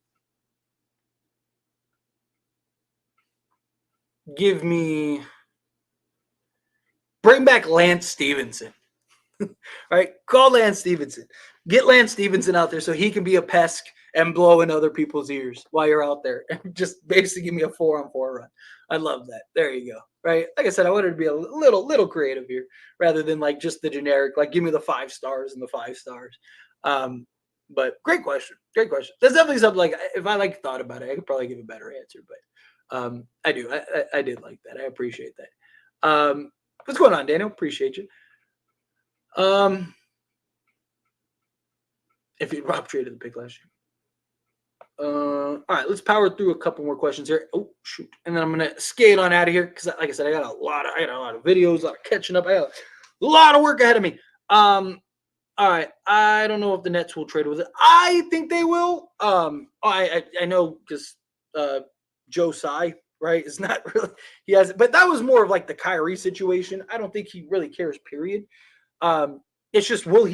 bring back Lance Stevenson. All right, call Lance Stevenson. Get Lance Stevenson out there so he can be a pest and blow in other people's ears while you're out there. Just basically give me a 4-on-4 run. I love that. There you go. Right. Like I said, I wanted to be a little creative here rather than like just the generic, like give me the 5 stars and the 5 stars. But great question. Great question. That's definitely something like if I like thought about it, I could probably give a better answer. But I do. I did like that. I appreciate that. What's going on, Daniel? Appreciate you. If you Rob traded the pick last year. All right, let's power through a couple more questions here. Oh shoot, and then I'm gonna skate on out of here because, like I said, I got a lot of videos, a lot of catching up. I got a lot of work ahead of me. All right, I don't know if the Nets will trade with it. I think they will. I know because Joe Tsai, right, is not really he has, but that was more of like the Kyrie situation. I don't think he really cares. Period. It's just will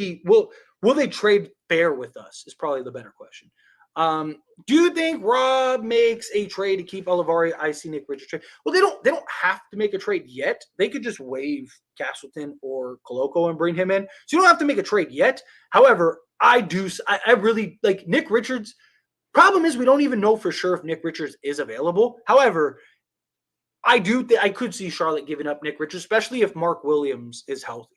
they trade fair with us? Is probably the better question. Do you think Rob makes a trade to keep Olivari? I see Nick Richards trade. Well, they don't have to make a trade yet. They could just waive Castleton or Koloko and bring him in. So you don't have to make a trade yet. However, I really like Nick Richards. Problem is we don't even know for sure if Nick Richards is available. However, I could see Charlotte giving up Nick Richards, especially if Mark Williams is healthy.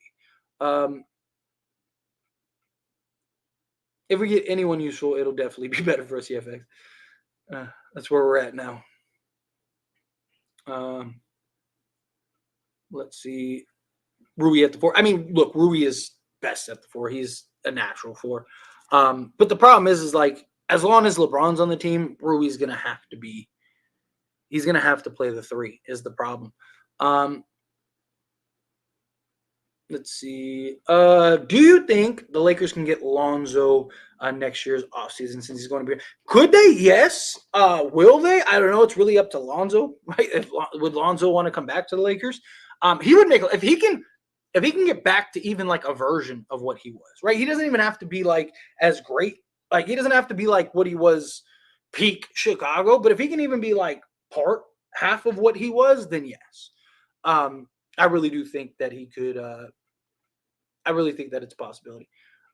If we get anyone useful, it'll definitely be better for us, CFX. That's where we're at now. Let's see. Rui at the 4. I mean, look, Rui is best at the 4. He's a natural 4. But the problem is like, as long as LeBron's on the team, Rui's going to have to be – he's going to have to play the 3 is the problem. Let's see. Do you think the Lakers can get Lonzo next year's offseason since he's going to be? Could they? Yes. Will they? I don't know. It's really up to Lonzo, right? Would Lonzo want to come back to the Lakers? He would make if he can get back to even like a version of what he was, right? He doesn't even have to be like as great. Like he doesn't have to be like what he was peak Chicago, but if he can even be like half of what he was, then yes. I really do think that he could. really think that it's a possibility.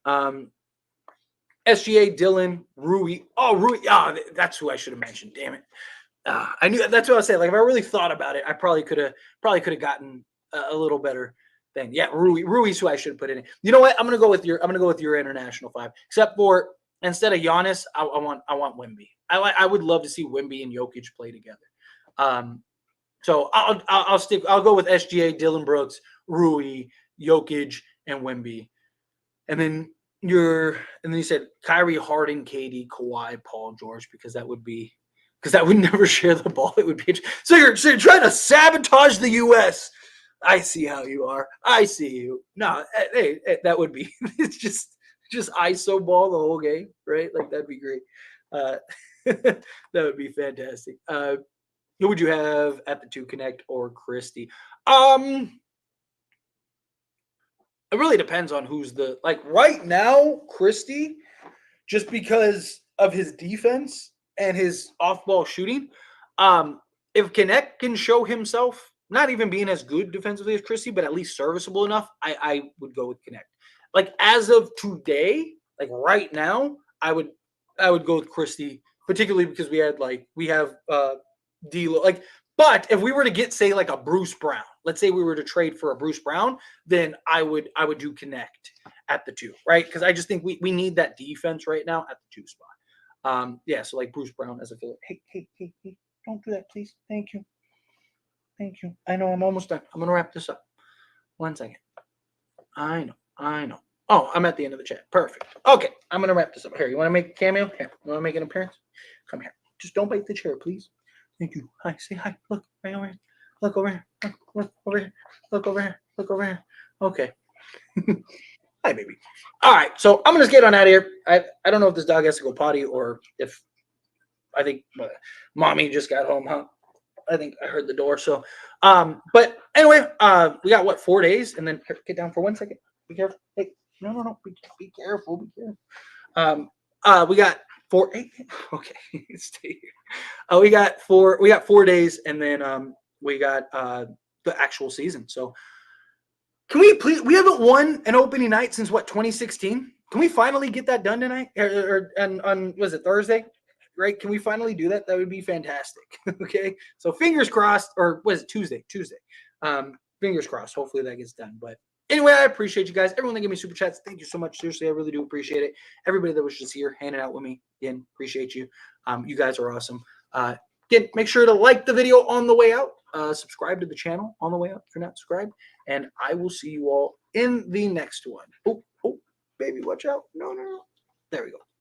SGA, Dylan, Rui. Oh, Rui. That's who I should have mentioned. Damn it. I knew that's what I was saying. Like if I really thought about it, I probably could have gotten a little better thing. Yeah, Rui's who I should have put in. You know what? I'm gonna go with your international five. Except for instead of Giannis, I want Wemby. I would love to see Wemby and Jokic play together. So I'll go with SGA, Dylan Brooks, Rui, Jokic, and Wemby. And then you said Kyrie, Harden, KD, Kawhi, Paul George, because that would never share the ball. It would be so you're trying to sabotage the US. I see how you are. I see you. No, hey, that would be it's just ISO ball the whole game, right? Like that'd be great. That would be fantastic. Who would you have at the 2 Connect or Christie? It really depends on who's right now, Christie, just because of his defense and his off-ball shooting. If Connect can show himself, not even being as good defensively as Christie, but at least serviceable enough, I would go with Connect. Like as of today, like right now, I would go with Christie, particularly because we have D'Lo. But if we were to get, say, like a Bruce Brown, let's say we were to trade for a Bruce Brown, then I would do Connect at the 2, right? Because I just think we need that defense right now at the 2 spot. So like Bruce Brown as a filler. Hey, don't do that, please. Thank you. I know I'm almost done. I'm gonna wrap this up. 1 second. I know. Oh, I'm at the end of the chat. Perfect. Okay, I'm gonna wrap this up. Here, you want to make a cameo? Here, you want to make an appearance? Come here. Just don't bite the chair, please. Thank you. Hi. Say hi. Look right over here. Look over here. Look over here. Look over here. Look over here. Okay. Hi, baby. All right. So I'm gonna get on out of here. I don't know if this dog has to go potty or if I think mommy just got home, huh? I think I heard the door. So, but anyway, we got 4 days, and then get down for 1 second. Be careful. Hey, no. Be careful. Be careful. We got 4. Okay, stay here. We got 4 days, and then we got the actual season. So, can we please? We haven't won an opening night since 2016. Can we finally get that done tonight? Or on was it Thursday? Right? Can we finally do that? That would be fantastic. Okay. So fingers crossed, or was it Tuesday? Fingers crossed. Hopefully that gets done. But anyway, I appreciate you guys. Everyone that gave me super chats, thank you so much. Seriously, I really do appreciate it. Everybody that was just here hanging out with me, again, appreciate you. You guys are awesome. Again, make sure to like the video on the way out. Subscribe to the channel on the way out if you're not subscribed. And I will see you all in the next one. Oh, baby, watch out. No. There we go.